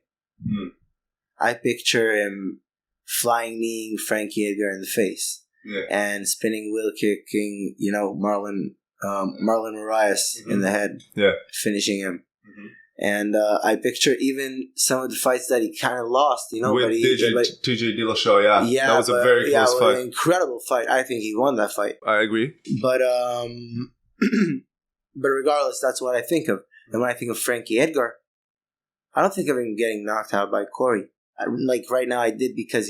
I picture him flying kneeing Frankie Edgar in the face, and spinning wheel kicking, Marlon Moraes in the head, finishing him. Mm-hmm. And I picture even some of the fights that he kind of lost, with TJ Dillashaw. Yeah, that was a very close fight. An incredible fight. I think he won that fight. I agree. But but regardless, that's what I think of. And when I think of Frankie Edgar, I don't think of him getting knocked out by Corey. Like right now, I did because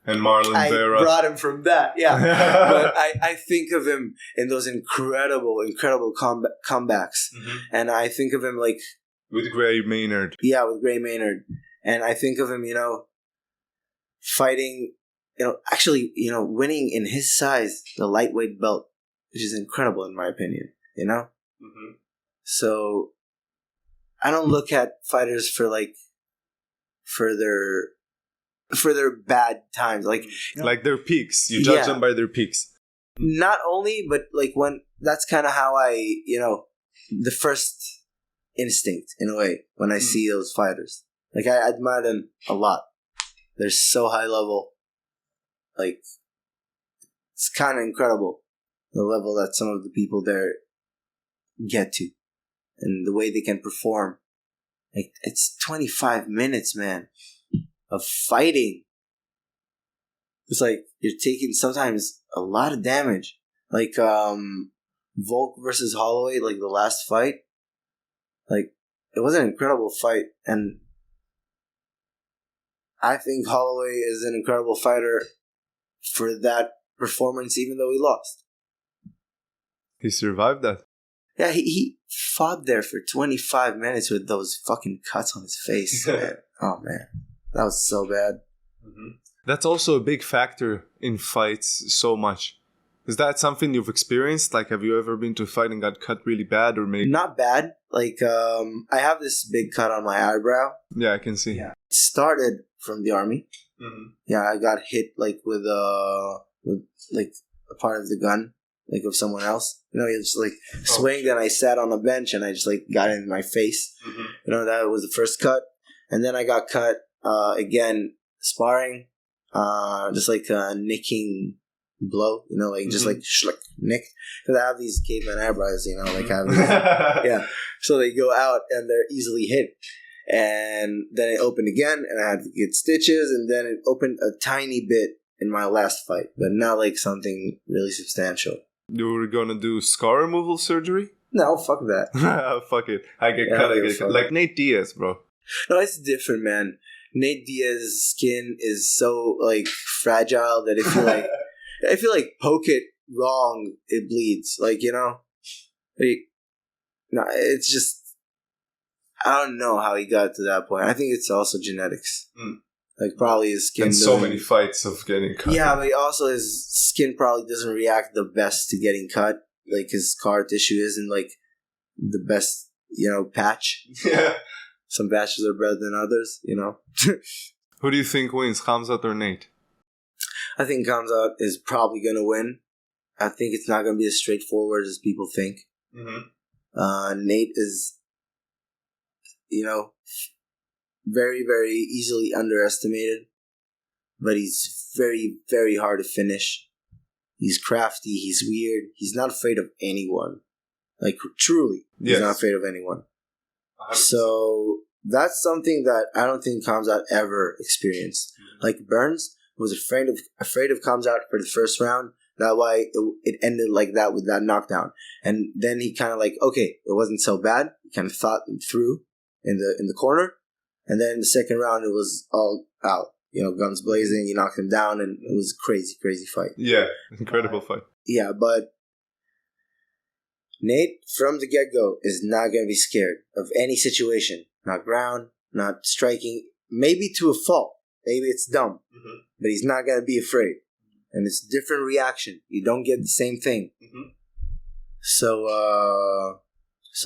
and Marlon Vera. I brought him from that, but I think of him in those incredible comebacks. Mm-hmm. And I think of him like... with Gray Maynard. Yeah, with Gray Maynard. And I think of him, fighting, actually, winning in his size, the lightweight belt, which is incredible in my opinion, Mm-hmm. So, I don't look at fighters for their bad times, like their peaks. You judge them by their peaks. Not only, but like when that's kind of how I, the first instinct in a way when I see those fighters. Like, I admire them a lot. They're so high level. Like, it's kind of incredible the level that some of the people there get to and the way they can perform. Like, it's 25 minutes, man, of fighting. It's like you're taking sometimes a lot of damage. Like, Volk versus Holloway, like the last fight. Like, it was an incredible fight. And I think Holloway is an incredible fighter for that performance, even though he lost. He survived that. Yeah, he fought there for 25 minutes with those fucking cuts on his face. Man. Oh, man. That was so bad. Mm-hmm. That's also a big factor in fights so much. Is that something you've experienced? Like, have you ever been to a fight and got cut really bad or maybe? Not bad. Like, I have this big cut on my eyebrow. Yeah, I can see. Yeah. It started from the army. Mm-hmm. Yeah, I got hit, like, with like, a part of the gun, like, of someone else. You know, you just, like, swinged and I sat on a bench and I just, like, got it in my face. Mm-hmm. You know, that was the first cut. And then I got cut, again, sparring, just, like, a nicking blow, you know, like, just, like, schlick, nick. Because I have these caveman eyebrows, you know, like, I have these, yeah. So they go out and they're easily hit. And then it opened again and I had to get stitches, and then it opened a tiny bit in my last fight, but not like something really substantial. You were gonna do scar removal surgery? No, fuck that. Fuck it. I get cut. Like Nate Diaz, bro. No, it's different, man. Nate Diaz's skin is so, like, fragile that if you like poke it wrong, it bleeds. Like, you know? Like, no, it's just, I don't know how he got to that point. I think it's also genetics. Like, probably his skin. And so many fights of getting cut. Yeah, but also his skin probably doesn't react the best to getting cut. Like, his scar tissue isn't, like, the best, you know, patch. Yeah. Some patches are better than others, you know. Who do you think wins, Khamzat or Nate? I think Khamzat is probably going to win. I think it's not going to be as straightforward as people think. Mm-hmm. Nate is, you know, very, very easily underestimated, but he's very, very hard to finish. He's crafty. He's weird. He's not afraid of anyone. Like, truly, he's not afraid of anyone. 100%. So that's something that I don't think Khamzat ever experienced. Mm-hmm. Like, Burns was afraid of Khamzat for the first round. That's why it ended like that with that knockdown. And then he kind of like, okay, it wasn't so bad. He kind of thought it through in the corner. And then in the second round, it was all out. You know, guns blazing. He knocked him down, and it was a crazy, crazy fight. Yeah, incredible fight. Yeah, but Nate, from the get-go, is not going to be scared of any situation. Not ground, not striking. Maybe to a fault. Maybe it's dumb. Mm-hmm. But he's not going to be afraid. And it's a different reaction. You don't get the same thing. Mm-hmm. So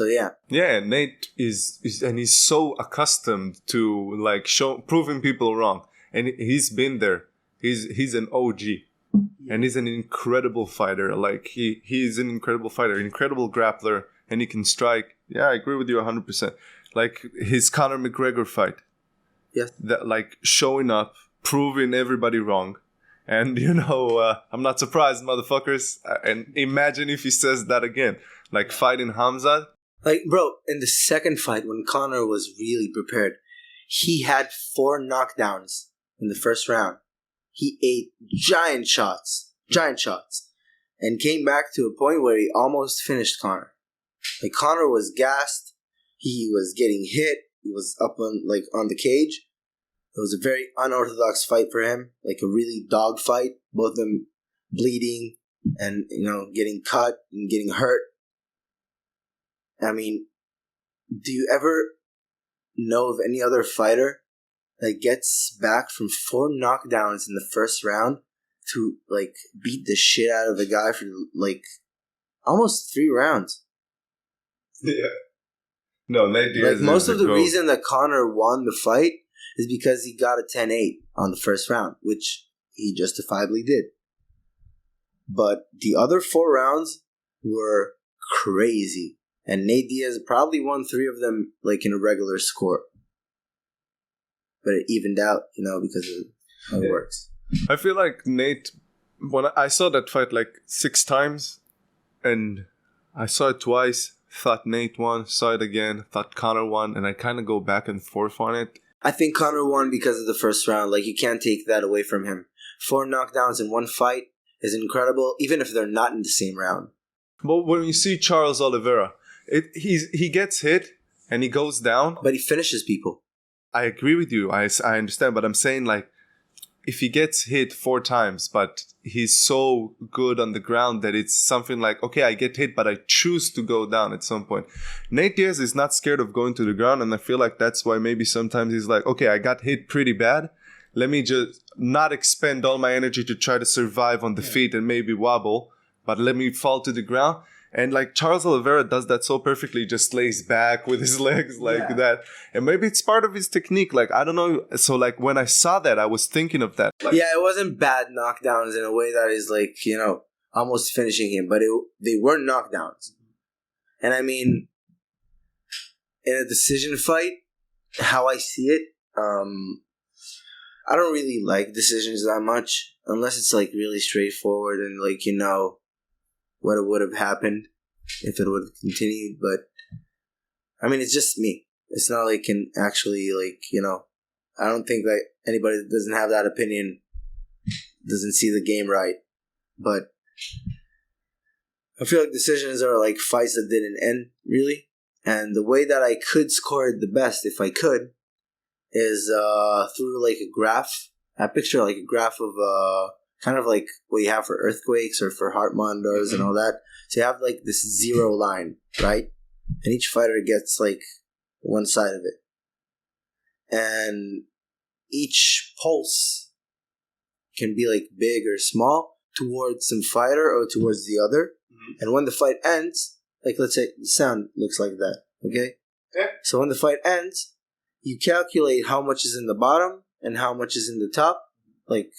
yeah. Yeah, Nate is and he's so accustomed to, like, proving people wrong. And he's been there. He's an OG. And he's an incredible fighter. Like, he's an incredible fighter, incredible grappler, and he can strike. Yeah, I agree with you 100%. Like, his Conor McGregor fight. Yes. That, like, showing up, proving everybody wrong. And, you know, I'm not surprised, motherfuckers. And imagine if he says that again. Like, fighting Khamzat. Like, bro, in the second fight, when Conor was really prepared, he had 4 knockdowns in the first round. He ate giant shots, and came back to a point where he almost finished Conor. Like, Conor was gassed. He was getting hit. He was up on the cage. It was a very unorthodox fight for him, like a really dog fight. Both of them bleeding and, you know, getting cut and getting hurt. I mean, do you ever know of any other fighter that gets back from 4 knockdowns in the first round to, like, beat the shit out of a guy for, like, almost 3 rounds? Yeah. No, Nate Diaz. Like, most of the reason that Conor won the fight is because he got a 10-8 on the first round, which he justifiably did. But the other 4 rounds were crazy. And Nate Diaz probably won 3 of them like in a regular score. But it evened out, because of how it works. I feel like Nate, when I saw that fight like 6 times, and I saw it twice, thought Nate won, saw it again, thought Conor won, and I kind of go back and forth on it. I think Conor won because of the first round. Like, you can't take that away from him. 4 knockdowns in one fight is incredible, even if they're not in the same round. But when you see Charles Oliveira, he gets hit and he goes down. But he finishes people. I agree with you. I understand, but I'm saying like, if he gets hit 4 times, but he's so good on the ground that it's something like, okay, I get hit, but I choose to go down at some point. Nate Diaz is not scared of going to the ground, and I feel like that's why maybe sometimes he's like, okay, I got hit pretty bad. Let me just not expend all my energy to try to survive on the feet and maybe wobble, but let me fall to the ground. And like Charles Oliveira does that so perfectly, just lays back with his legs like that. And maybe it's part of his technique. Like, I don't know. So like when I saw that, I was thinking of that. Like, yeah, it wasn't bad knockdowns in a way that is like, almost finishing him. But they weren't knockdowns. And I mean, in a decision fight, how I see it, I don't really like decisions that much. Unless it's like really straightforward and like, what it would have happened if it would have continued. But I mean, it's just me. It's not like can actually like, I don't think that anybody that doesn't have that opinion doesn't see the game right. But I feel like decisions are like fights that didn't end really. And the way that I could score it the best, if I could, is through like a graph. I picture like a graph of kind of like what you have for earthquakes or for heart monitors and all that. So you have like this 0 line, right? And each fighter gets like one side of it. And each pulse can be like big or small towards some fighter or towards the other. And when the fight ends, like let's say the sound looks like that, okay? Yeah. So when the fight ends, you calculate how much is in the bottom and how much is in the top. Like,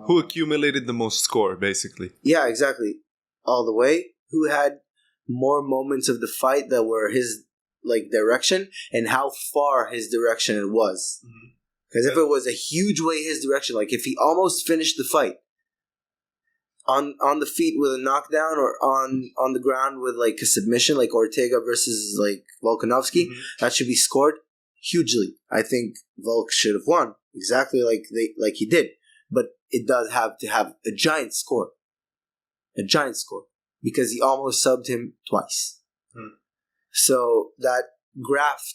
who accumulated the most score, basically. Yeah, exactly. All the way. Who had more moments of the fight that were his like direction and how far his direction it was. Because if it was a huge way his direction, like if he almost finished the fight on the feet with a knockdown or on the ground with like a submission, like Ortega versus like Volkanovski, that should be scored hugely. I think Volk should have won exactly like he did. But it does have to have a giant score. A giant score. Because he almost subbed him twice. So that graph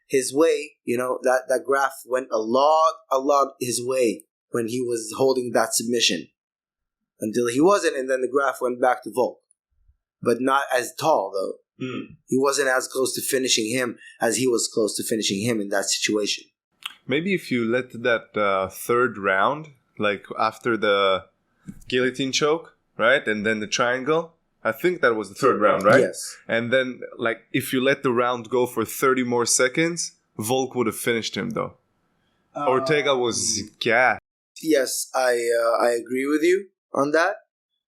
his way, that graph went a lot his way when he was holding that submission. Until he wasn't, and then the graph went back to Volk. But not as tall, though. He wasn't as close to finishing him as he was close to finishing him in that situation. Maybe if you let that third round, like after the guillotine choke, right? And then the triangle. I think that was the third round, right? Yes. And then, like, if you let the round go for 30 more seconds, Volk would have finished him, though. Ortega was gassed. Yes, I agree with you on that.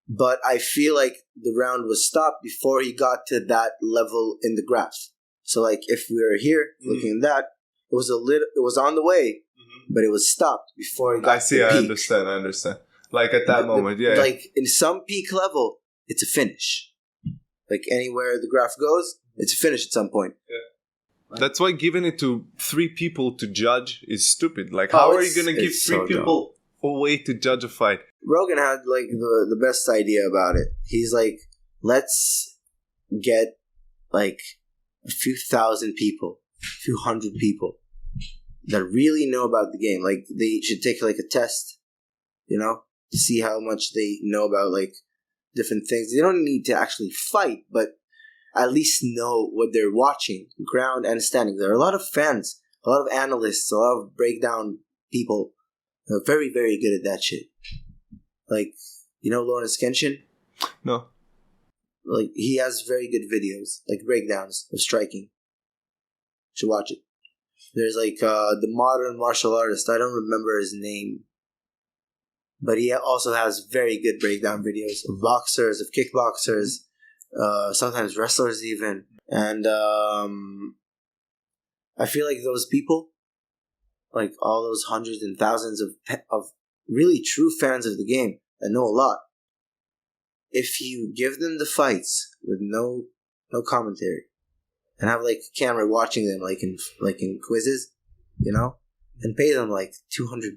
But I feel like the round was stopped before he got to that level in the graph. So, like, if we were here looking at that, it was on the way. But it was stopped before it got to the peak. I understand. Like at that moment, yeah. Like in some peak level, it's a finish. Like anywhere the graph goes, it's a finish at some point. Yeah. That's why giving it to 3 people to judge is stupid. Like, how are you going to give 3 people a way to judge a fight? Rogan had like the best idea about it. He's like, let's get like a few thousand people, a few hundred people that really know about the game. Like, they should take like a test, to see how much they know about like different things. They don't need to actually fight, but at least know what they're watching, ground and standing. There are a lot of fans, a lot of analysts, a lot of breakdown people who are very, very good at that shit. Like, Lawrence Kenshin? No. Like, he has very good videos, like breakdowns of striking. You should watch it. There's like the modern martial artist. I don't remember his name. But he also has very good breakdown videos of boxers, of kickboxers, sometimes wrestlers even. And I feel like those people, like all those hundreds and thousands of really true fans of the game that know a lot, if you give them the fights with no commentary and have like a camera watching them like in quizzes, you know, and pay them like $200,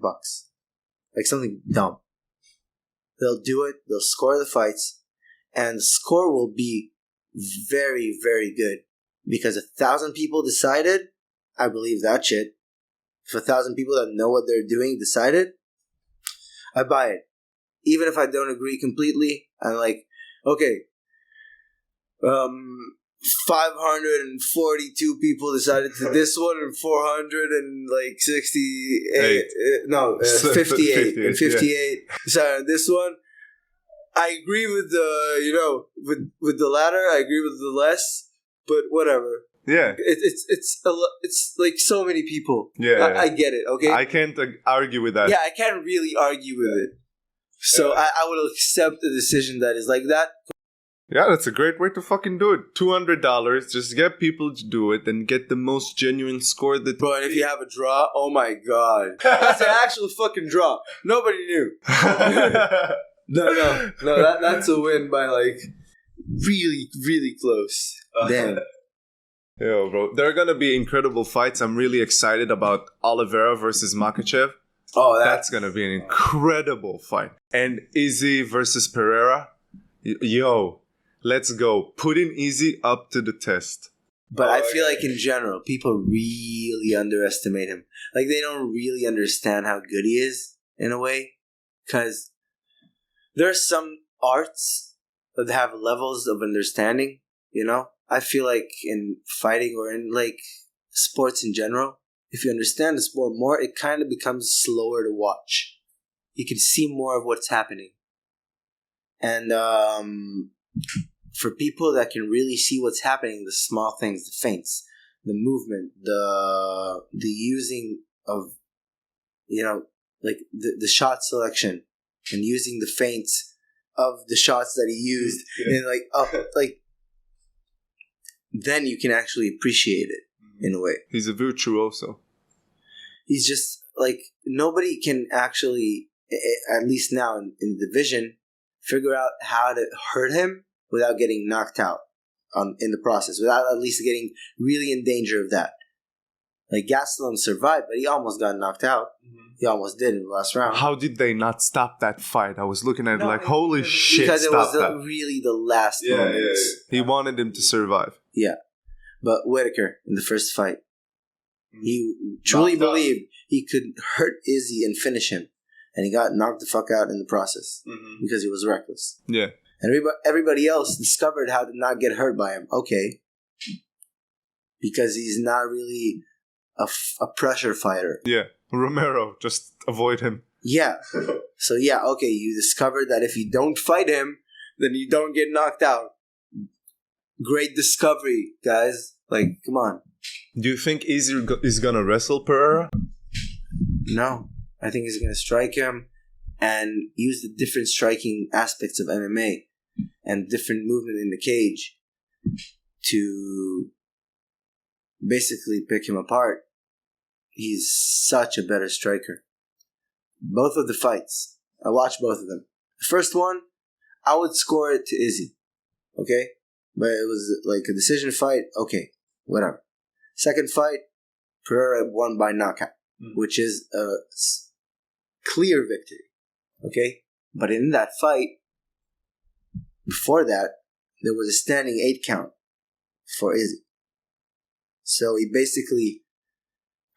like something dumb, they'll do it. They'll score the fights, and the score will be very, very good because 1,000 people decided. I believe that shit. If 1,000 people that know what they're doing decided, I buy it. Even if I don't agree completely, I'm like, okay, 542 people decided to this one, and 468, 58 and 58 decided on this one. I agree with the, with the latter. I agree with the less, but whatever. Yeah, it's like so many people. Yeah, I get it. Okay, I can't argue with that. Yeah, I can't really argue with it. So I will accept a decision that is like that. Yeah, that's a great way to fucking do it. $200, just get people to do it and get the most genuine score that... Bro, and if you have a draw, oh my god. That's an actual fucking draw. Nobody knew. No, that's a win by like really, really close. Damn. Yo, bro, there are gonna be incredible fights. I'm really excited about Oliveira versus Makhachev. Oh, that's gonna be an incredible fight. And Izzy versus Pereira. Yo, let's go. Putting Izzy up to the test. But I feel like in general, people really underestimate him. Like they don't really understand how good he is in a way, because there are some arts that have levels of understanding. You know. I feel like in fighting or in like sports in general, if you understand the sport more, it kind of becomes slower to watch. You can see more of what's happening. And for people that can really see what's happening, the small things, the feints, the movement, the using of, like the shot selection and using the feints of the shots that he used and then you can actually appreciate it in a way. He's a virtuoso. He's just like, nobody can actually, at least now in the division, figure out how to hurt him without getting knocked out in the process, without at least getting really in danger of that. Like Gastelum survived, but he almost got knocked out. Mm-hmm. He almost did in the last round. How did they not stop that fight? I was looking at it like, holy shit, because it was really the last moments. Yeah. He wanted him to survive. Yeah. But Whitaker, in the first fight, he truly believed he could hurt Izzy and finish him. And he got knocked the fuck out in the process because he was reckless. Yeah. And everybody else discovered how to not get hurt by him. Okay. Because he's not really a pressure fighter. Yeah. Romero, just avoid him. Yeah. So yeah, okay, you discovered that if you don't fight him, then you don't get knocked out. Great discovery, guys. Like, come on. Do you think Izzy is gonna wrestle Pereira? No. I think he's gonna strike him and use the different striking aspects of MMA and different movement in the cage to basically pick him apart. He's such a better striker. Both of the fights, I watched both of them. The first one, I would score it to Izzy. Okay? But it was like a decision fight. Okay, whatever. Second fight, Pereira won by knockout, which is a clear victory. Okay? But in that fight, before that, there was a standing 8 count for Izzy. So he basically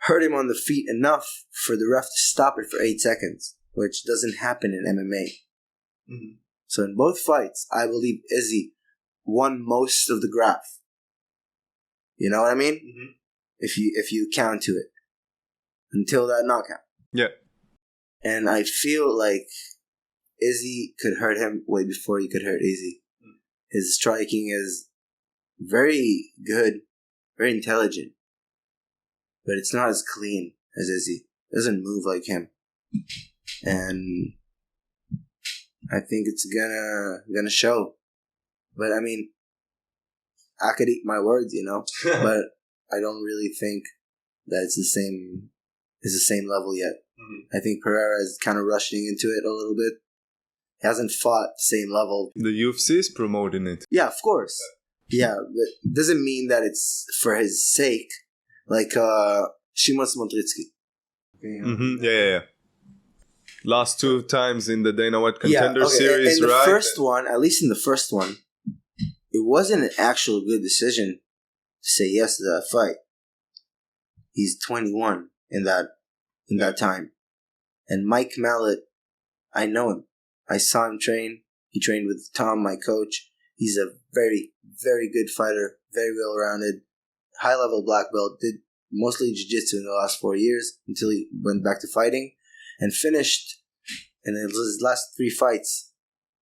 hurt him on the feet enough for the ref to stop it for 8 seconds, which doesn't happen in MMA. Mm-hmm. So in both fights, I believe Izzy won most of the graph. You know what I mean? Mm-hmm. If you count to it until that knockout. Yeah. And I feel like Izzy could hurt him way before he could hurt Izzy. His striking is very good, very intelligent, but it's not as clean as Izzy. It doesn't move like him, and I think it's gonna show. But I mean, I could eat my words, but I don't really think that it's the same level yet. I think Pereira is kind of rushing into it a little bit. He hasn't fought the same level. The UFC is promoting it. Yeah, of course. Yeah, but it doesn't mean that it's for his sake. Like Shimon Smotritsky. Yeah. Last 2 times in the Dana White Contender Series, in the right? first one, at least in the first one, it wasn't an actual good decision to say yes to that fight. He's 21 in that time. And Mike Mallet, I know him. I saw him train. He trained with Tom, my coach. He's a very, very good fighter, very well-rounded, high-level black belt, did mostly jiu-jitsu in the last 4 years until he went back to fighting and finished in his last 3 fights,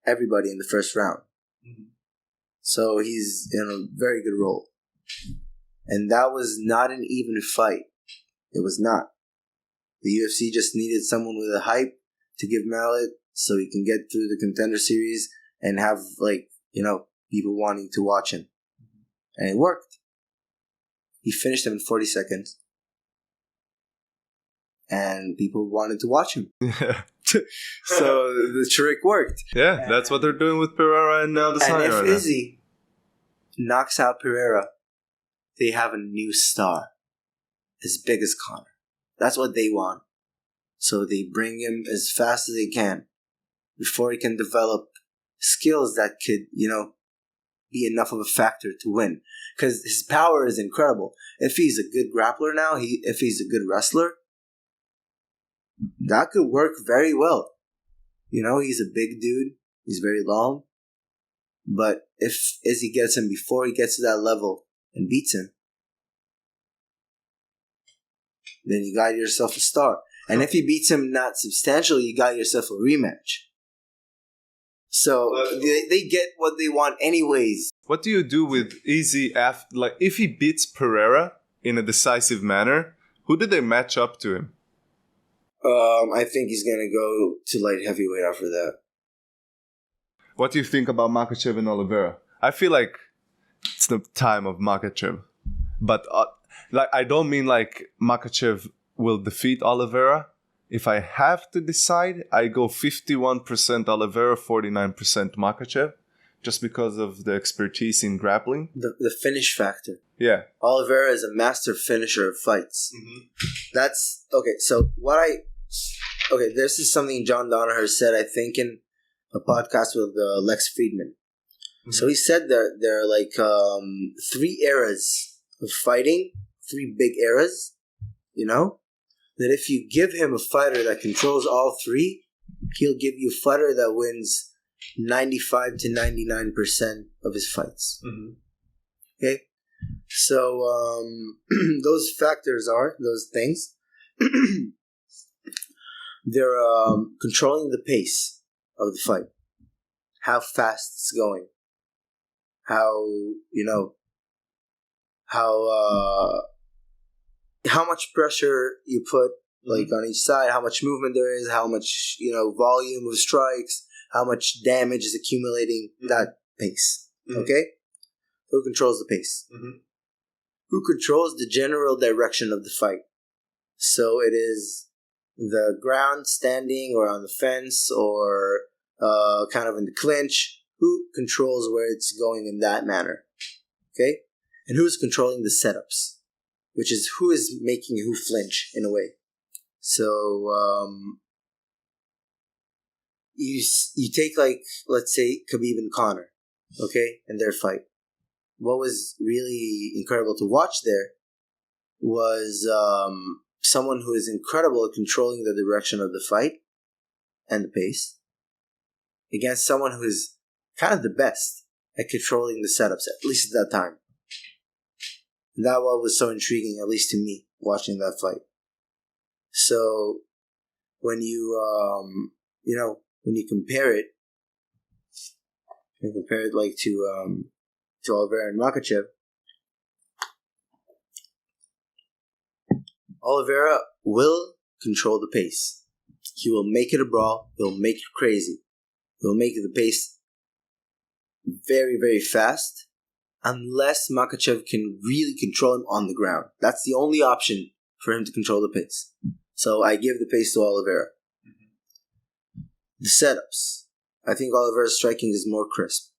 everybody in the first round. So he's in a very good role. And that was not an even fight. It was not. The UFC just needed someone with a hype to give Mallet so he can get through the Contender Series and have, people wanting to watch him. And it worked. He finished him in 40 seconds. And people wanted to watch him. So the trick worked. Yeah, that's what they're doing with Pereira and now Adesanya. And if Izzy knocks out Pereira, they have a new star as big as Conor. That's what they want. So they bring him as fast as they can before he can develop skills that could, be enough of a factor to win. Because his power is incredible. If he's a good grappler now, if he's a good wrestler, that could work very well. He's a big dude. He's very long. But if Izzy gets him before he gets to that level and beats him, then you got yourself a star. And if he beats him not substantially, you got yourself a rematch. So they get what they want anyways. What do you do with Izzy after, if he beats Pereira in a decisive manner, who did they match up to him? I think he's going to go to light heavyweight after that. What do you think about Makhachev and Oliveira? I feel like it's the time of Makhachev. But I don't mean Makhachev will defeat Oliveira. If I have to decide, I go 51% Oliveira, 49% Makhachev, just because of the expertise in grappling. The finish factor. Yeah. Oliveira is a master finisher of fights. That's okay. So this is something John Danaher said, I think, in a podcast with Lex Friedman. So he said that there are 3 eras of fighting, 3 big eras, that if you give him a fighter that controls all 3, he'll give you a fighter that wins 95 to 99% of his fights. Okay? So those factors are, those things, they're controlling the pace of the fight. How fast it's going. How much pressure you put on each side, how much movement there is, how much volume of strikes, how much damage is accumulating, that pace. Okay? Who controls the pace? Who controls the general direction of the fight? So it is the ground, standing, or on the fence, or kind of in the clinch. Who controls where it's going in that manner? Okay? And who's controlling the setups? Which is who is making who flinch, in a way. So, you take, let's say, Khabib and Conor, okay, and their fight. What was really incredible to watch there was someone who is incredible at controlling the direction of the fight and the pace against someone who is kind of the best at controlling the setups, at least at that time. That was so intriguing, at least to me, watching that fight. So when you compare it, to Oliveira and Makhachev, Oliveira will control the pace. He will make it a brawl. He'll make it crazy. He'll make the pace very, very fast unless Makhachev can really control him on the ground. That's the only option for him to control the pace. So I give the pace to Oliveira. The setups. I think Oliveira's striking is more crisp.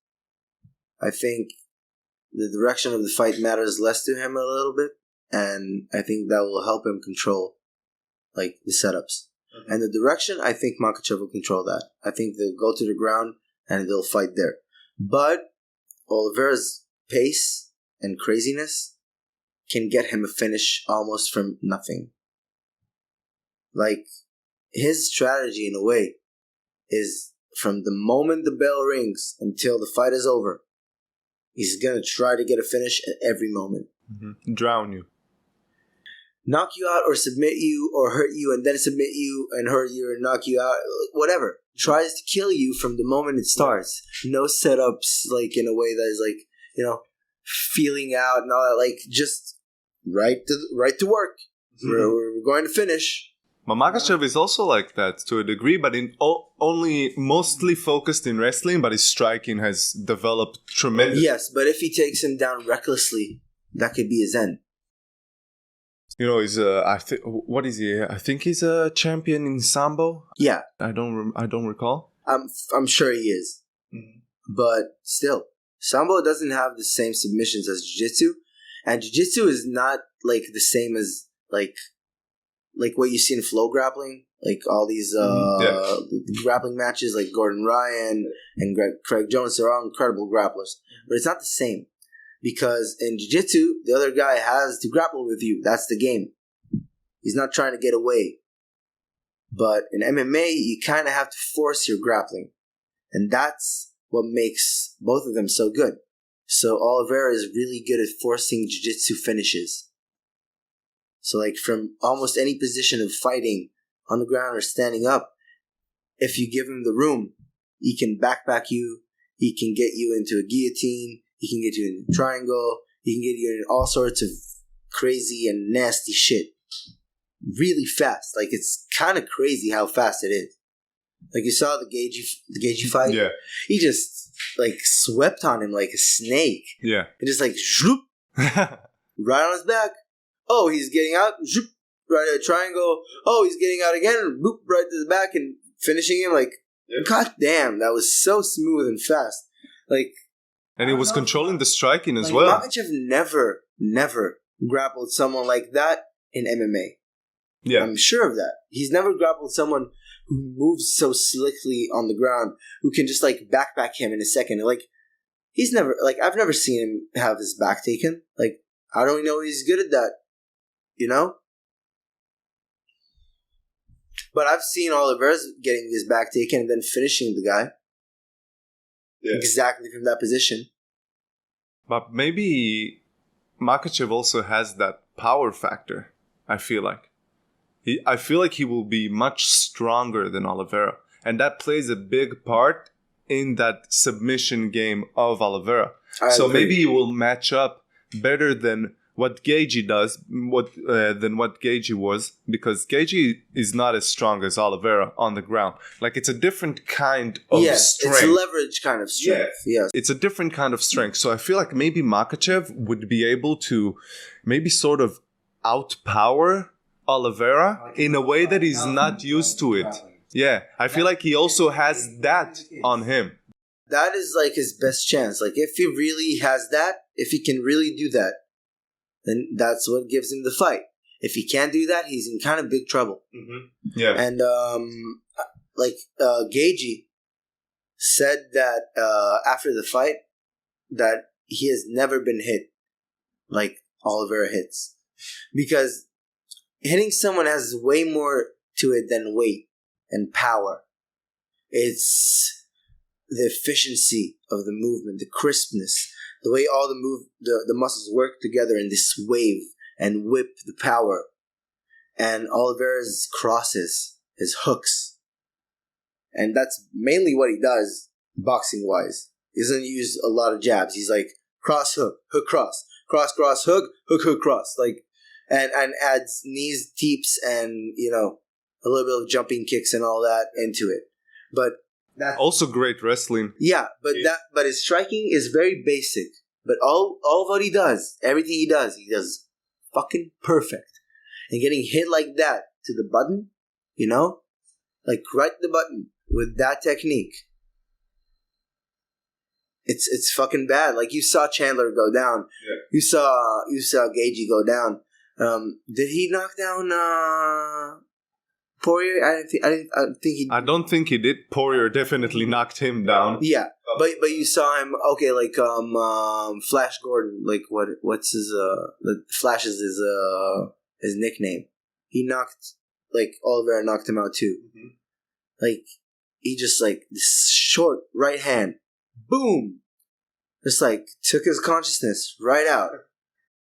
I think the direction of the fight matters less to him a little bit, and I think that will help him control like the setups. And the direction, I think Makhachev will control that. I think they'll go to the ground and they'll fight there. But Oliveira's pace and craziness can get him a finish almost from nothing. Like, his strategy in a way is from the moment the bell rings until the fight is over, he's going to try to get a finish at every moment. Drown you. Knock you out or submit you or hurt you and then submit you and hurt you or knock you out. Whatever. Tries to kill you from the moment it starts. No setups, like, in a way that is like, you know, feeling out and all that. Like, just right to work. We're going to finish. Makhachev is also like that to a degree, but only mostly focused in wrestling, but his striking has developed tremendously. Yes, but if he takes him down recklessly, that could be his end. You know, what is he? I think he's a champion in Sambo. Yeah. I don't recall. I'm sure he is. But still, Sambo doesn't have the same submissions as Jiu-Jitsu. And Jiu-Jitsu is not like the same as like what you see in flow grappling. Like all these grappling matches like Gordon Ryan and Craig Jones, they're all incredible grapplers. But it's not the same. Because in Jiu-Jitsu, the other guy has to grapple with you. That's the game. He's not trying to get away. But in MMA, you kind of have to force your grappling. And that's what makes both of them so good. So Oliveira is really good at forcing Jiu-Jitsu finishes. So like from almost any position of fighting, on the ground or standing up, if you give him the room, he can backpack you. He can get you into a guillotine. He can get you in a triangle. He can get you in all sorts of crazy and nasty shit. Really fast. Like, it's kind of crazy how fast it is. Like, you saw the Gaethje fight? Yeah. He just, like, swept on him like a snake. Yeah. And just, like, zoop, right on his back. Oh, he's getting out. Zoop, right at a triangle. Oh, he's getting out again. Boop, right to the back and finishing him. Like, God damn, that was so smooth and fast. Like, and he was controlling the striking as like, well. Makhachev never grappled someone like that in MMA. Yeah. I'm sure of that. He's never grappled someone who moves so slickly on the ground, who can just like backpack him in a second. Like, I've never seen him have his back taken. Like, how do we know he's good at that? You know? But I've seen Oliveira's getting his back taken and then finishing the guy. Yeah. Exactly from that position. But maybe Makhachev also has that power factor, I feel like. I feel like he will be much stronger than Oliveira. And that plays a big part in that submission game of Oliveira. So maybe he will match up better than what Gaethje does, than what Gaethje was, because Gaethje is not as strong as Oliveira on the ground. Like, it's a different kind of strength. It's a leverage kind of strength. Yes. It's a different kind of strength. So I feel like maybe Makhachev would be able to maybe sort of outpower Oliveira in a way that he's not used to it. Yeah, I feel like he also has that on him. That is like his best chance. Like, if he really has that, if he can really do that, then that's what gives him the fight. If he can't do that, he's in kind of big trouble. Yeah. And Gaethje said that after the fight that he has never been hit like Oliveira hits, because hitting someone has way more to it than weight and power. It's the efficiency of the movement, the crispness, the way all the muscles work together in this wave and whip the power. And Oliveira's crosses, his hooks. And that's mainly what he does, boxing-wise. He doesn't use a lot of jabs. He's like, cross, hook, hook, cross, cross, hook, hook, cross. Like, and adds knees, teeps, and, you know, a little bit of jumping kicks and all that into it. But that's also great wrestling. Yeah, but his striking is very basic. But all of what he does, everything he does fucking perfect. And getting hit like that to the button, you know? Like right the button with that technique. It's fucking bad. Like you saw Chandler go down. Yeah. You saw Gaethje go down. Did he knock down Poirier? I don't think he did. Poirier definitely knocked him down. Yeah. But you saw him, okay, like Flash Gordon, like what's his Flash is his nickname. He knocked, like, Oliveira knocked him out too. Mm-hmm. Like, he just, like, this short right hand, boom, just, like, took his consciousness right out.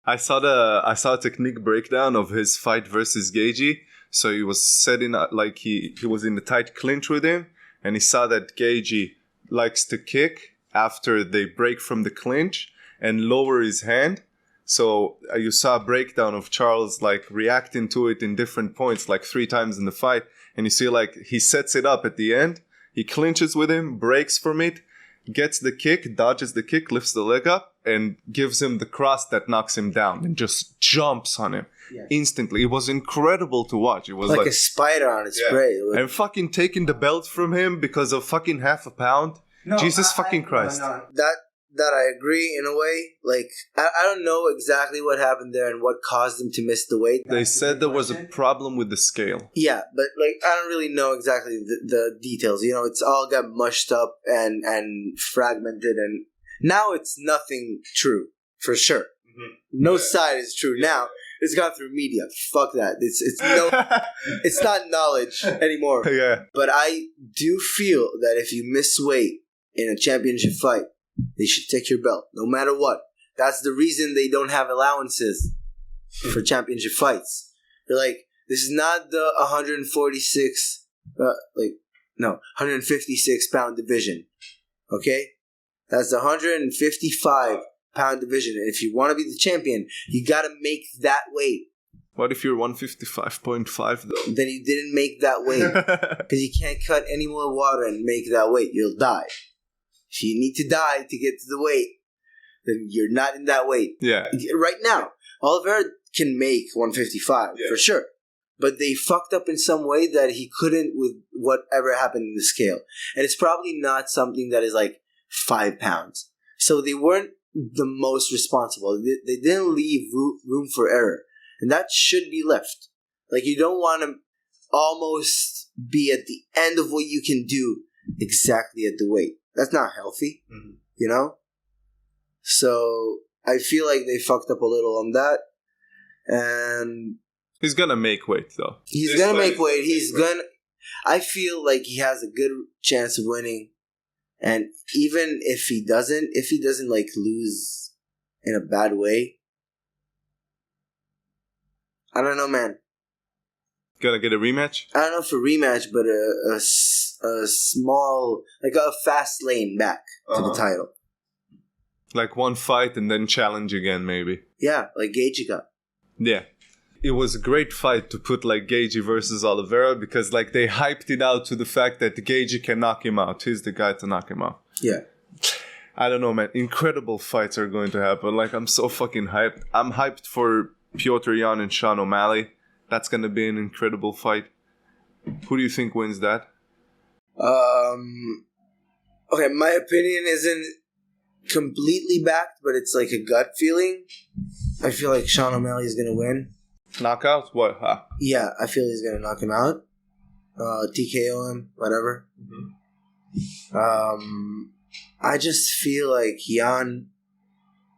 I saw a technique breakdown of his fight versus Gaethje. So he was setting up, like, he was in a tight clinch with him, and he saw that Gaethje likes to kick after they break from the clinch and lower his hand. So you saw a breakdown of Charles like reacting to it in different points, like 3 times in the fight. And you see like he sets it up at the end. He clinches with him, breaks from it, gets the kick, dodges the kick, lifts the leg up, and gives him the cross that knocks him down and just jumps on him instantly. It was incredible to watch. It was like a spider on its prey. And fucking taking the belt from him because of fucking half a pound. No, Jesus fucking Christ. No. That I agree in a way. Like, I don't know exactly what happened there and what caused him to miss the weight. They said there was a problem with the scale. Yeah, but like I don't really know exactly the details. You know, it's all got mushed up and fragmented, and now it's nothing true for sure. Mm-hmm. No side is true now. It's gone through media. Fuck that. It's not knowledge anymore. Yeah. But I do feel that if you miss weight in a championship fight, they should take your belt, no matter what. That's the reason they don't have allowances for championship fights. They're like, this is not the 156 pound division. Okay? That's the 155-pound division. And if you want to be the champion, you got to make that weight. What if you're 155.5 though? Then you didn't make that weight. Because you can't cut any more water and make that weight. You'll die. If you need to die to get to the weight, then you're not in that weight. Yeah. Right now, Oliveira can make 155 for sure. But they fucked up in some way that he couldn't with whatever happened in the scale. And it's probably not something that is like 5 pounds. So they weren't the most responsible. They didn't leave room for error. And that should be left. Like, you don't want to almost be at the end of what you can do exactly at the weight. That's not healthy, you know? So I feel like they fucked up a little on that. And he's going to make weight, though. He's going to make weight. I feel like he has a good chance of winning. And even if he doesn't like lose in a bad way, I don't know, man. Gonna get a rematch? I don't know if a rematch, but a small, like a fast lane back to the title. Like one fight and then challenge again, maybe. Yeah, like Gaethje got. Yeah. It was a great fight to put like Gaethje versus Oliveira because like they hyped it out to the fact that Gaethje can knock him out. He's the guy to knock him out. Yeah. I don't know, man. Incredible fights are going to happen. Like, I'm so fucking hyped. I'm hyped for Petr Yan and Sean O'Malley. That's going to be an incredible fight. Who do you think wins that? Okay, my opinion isn't completely backed, but it's like a gut feeling. I feel like Sean O'Malley is going to win. Knockout? What? Huh? Yeah, I feel he's going to knock him out. TKO him, whatever. Mm-hmm. I just feel like Yan,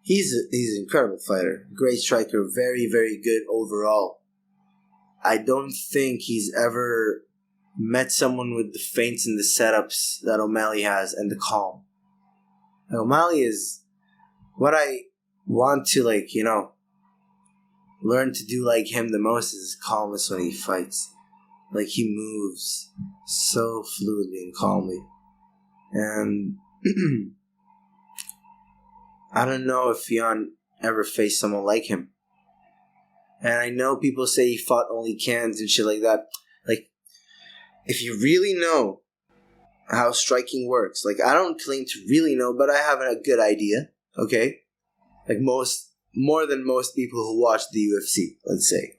he's an incredible fighter. Great striker. Very, very good overall. I don't think he's ever met someone with the feints and the setups that O'Malley has and the calm. And O'Malley is what I want to, like, you know, learn to do like him the most is calmness when he fights. Like, he moves so fluidly and calmly. And I don't know if Yan ever faced someone like him. And I know people say he fought only cans and shit like that. Like, if you really know how striking works, like, I don't claim to really know, but I have a good idea, okay? Like more than most people who watch the UFC, let's say.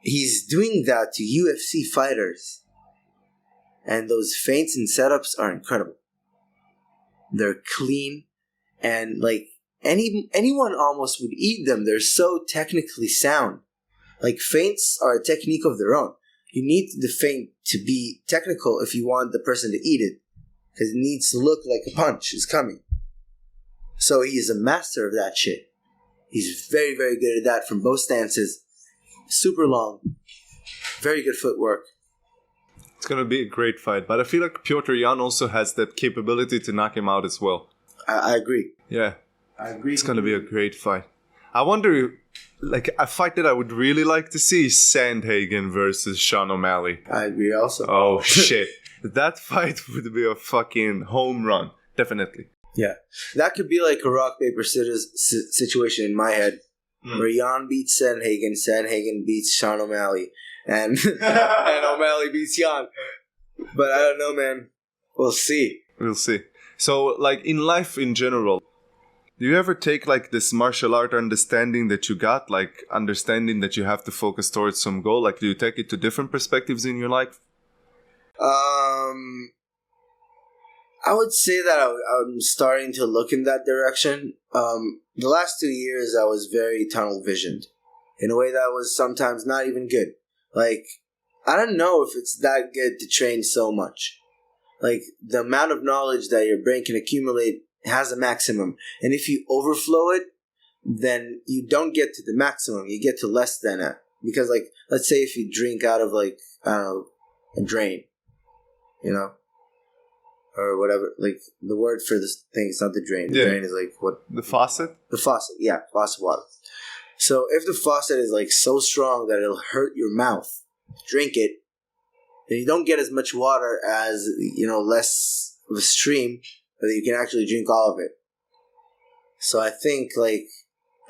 He's doing that to UFC fighters. And those feints and setups are incredible. They're clean. And like anyone almost would eat them. They're so technically sound. Like feints are a technique of their own. You need the feint to be technical if you want the person to eat it. Because it needs to look like a punch is coming. So he is a master of that shit. He's very, very good at that from both stances. Super long. Very good footwork. It's going to be a great fight. But I feel like Piotr Jan also has that capability to knock him out as well. I agree. Yeah. I agree. It's going to be a great fight. I wonder, like, a fight that I would really like to see is Sandhagen versus Sean O'Malley. I agree also. Oh, shit. That fight would be a fucking home run. Definitely. Yeah. That could be like a rock, paper, scissors situation in my head. Where Jan beats Sandhagen beats Sean O'Malley. And O'Malley beats Jan. But I don't know, man. We'll see. We'll see. So, like, in life in general, do you ever take, like, this martial art understanding that you got, like, understanding that you have to focus towards some goal? Like, do you take it to different perspectives in your life? I would say that I'm starting to look in that direction. The last 2 years, I was very tunnel visioned in a way that was sometimes not even good. Like, I don't know if it's that good to train so much. Like, the amount of knowledge that your brain can accumulate has a maximum. And if you overflow it, then you don't get to the maximum. You get to less than it. Because, like, let's say if you drink out of, like, I don't know, a drain, you know? Or whatever. Like, the word for this thing is not the drain. The drain is, like, what? The faucet? The faucet, yeah. Faucet water. So, if the faucet is, like, so strong that it'll hurt your mouth, drink it, then you don't get as much water as, you know, less of a stream, but you can actually drink all of it. So I think, like,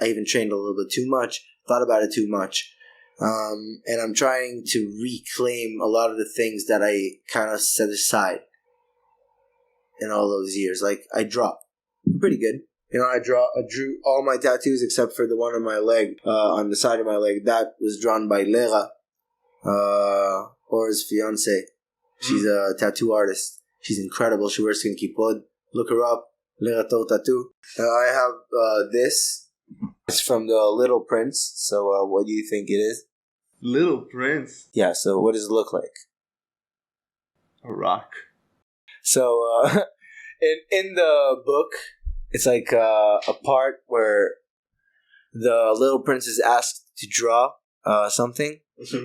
I even trained a little bit too much, thought about it too much, and I'm trying to reclaim a lot of the things that I kind of set aside in all those years. Like, I draw. I'm pretty good. You know, I drew all my tattoos except for the one on my leg, on the side of my leg. That was drawn by Lera. Or his fiance. She's a tattoo artist. She's incredible. She wears kinkipod. Look her up. Lerato Tattoo. I have this. It's from the Little Prince. So what do you think it is? Little Prince? Yeah, so what does it look like? A rock. So in the book, it's like a part where the Little Prince is asked to draw something.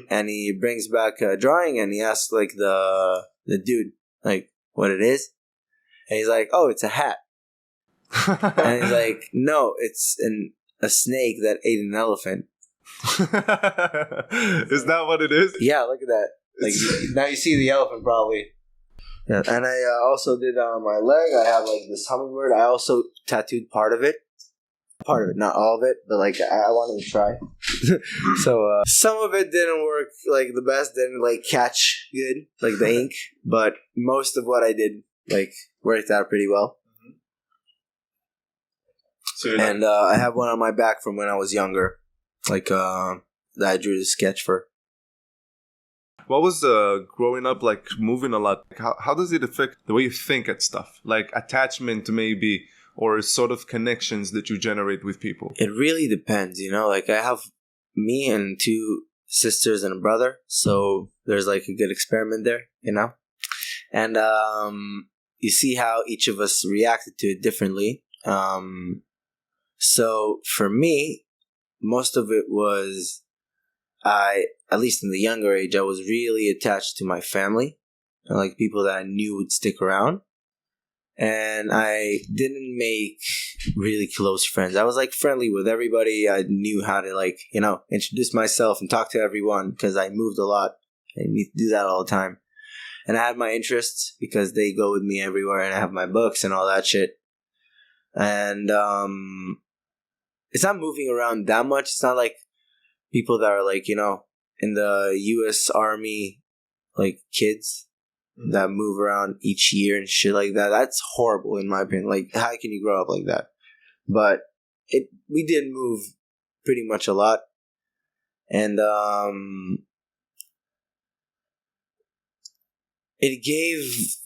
And he brings back a drawing and he asks, like, the dude, like, what it is. And he's like, oh, it's a hat. And he's like, no, it's a snake that ate an elephant. Is that what it is? Yeah, look at that. Like, now you see the elephant probably. Yeah. And I also did on my leg, I have, like, this hummingbird. I also tattooed part of it, not all of it, but, like, I wanted to try. So some of it didn't work like the best, didn't, like, catch good, like the ink, but most of what I did, like, worked out pretty well. So and I have one on my back from when I was younger, like, that I drew the sketch for. What was growing up, like, moving a lot? How does it affect the way you think at stuff? Like attachment maybe, or sort of connections that you generate with people? It really depends, you know? Like, I have me and 2 sisters and a brother, so there's, like, a good experiment there, you know? And you see how each of us reacted to it differently. So for me, most of it was, at least in the younger age, I was really attached to my family, and, like, people that I knew would stick around. And I didn't make really close friends. I was, like, friendly with everybody. I knew how to, like, you know, introduce myself and talk to everyone because I moved a lot. I need to do that all the time. And I had my interests because they go with me everywhere, and I have my books and all that shit. And it's not moving around that much. It's not like people that are, like, you know, in the U.S. Army, like, kids. that move around each year and shit like that. That's horrible in my opinion. Like, how can you grow up like that? But we did move pretty much a lot. And it gave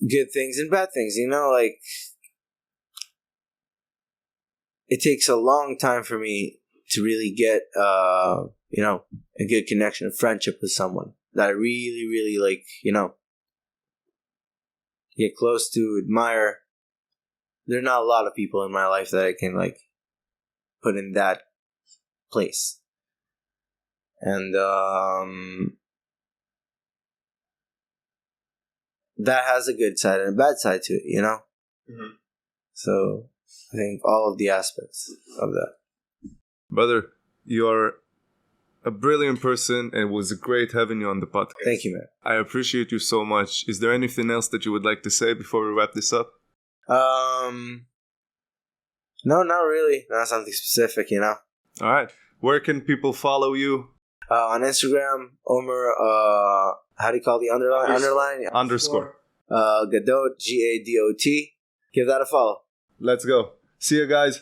good things and bad things, you know, like it takes a long time for me to really get you know, a good connection, a friendship with someone that I really, really like, you know, get close to, admire. There are not a lot of people in my life that I can like put in that place. And that has a good side and a bad side to it, you know? Mm-hmm. So I think all of the aspects of that. Brother, you're a brilliant person, and it was great having you on the podcast. Thank you, man. I appreciate you so much. Is there anything else that you would like to say before we wrap this up? No, not really. Not something specific, you know? All right. Where can people follow you? On Instagram, Omer, how do you call the underline? Underscore. Gadot, Gadot. Give that a follow. Let's go. See you guys.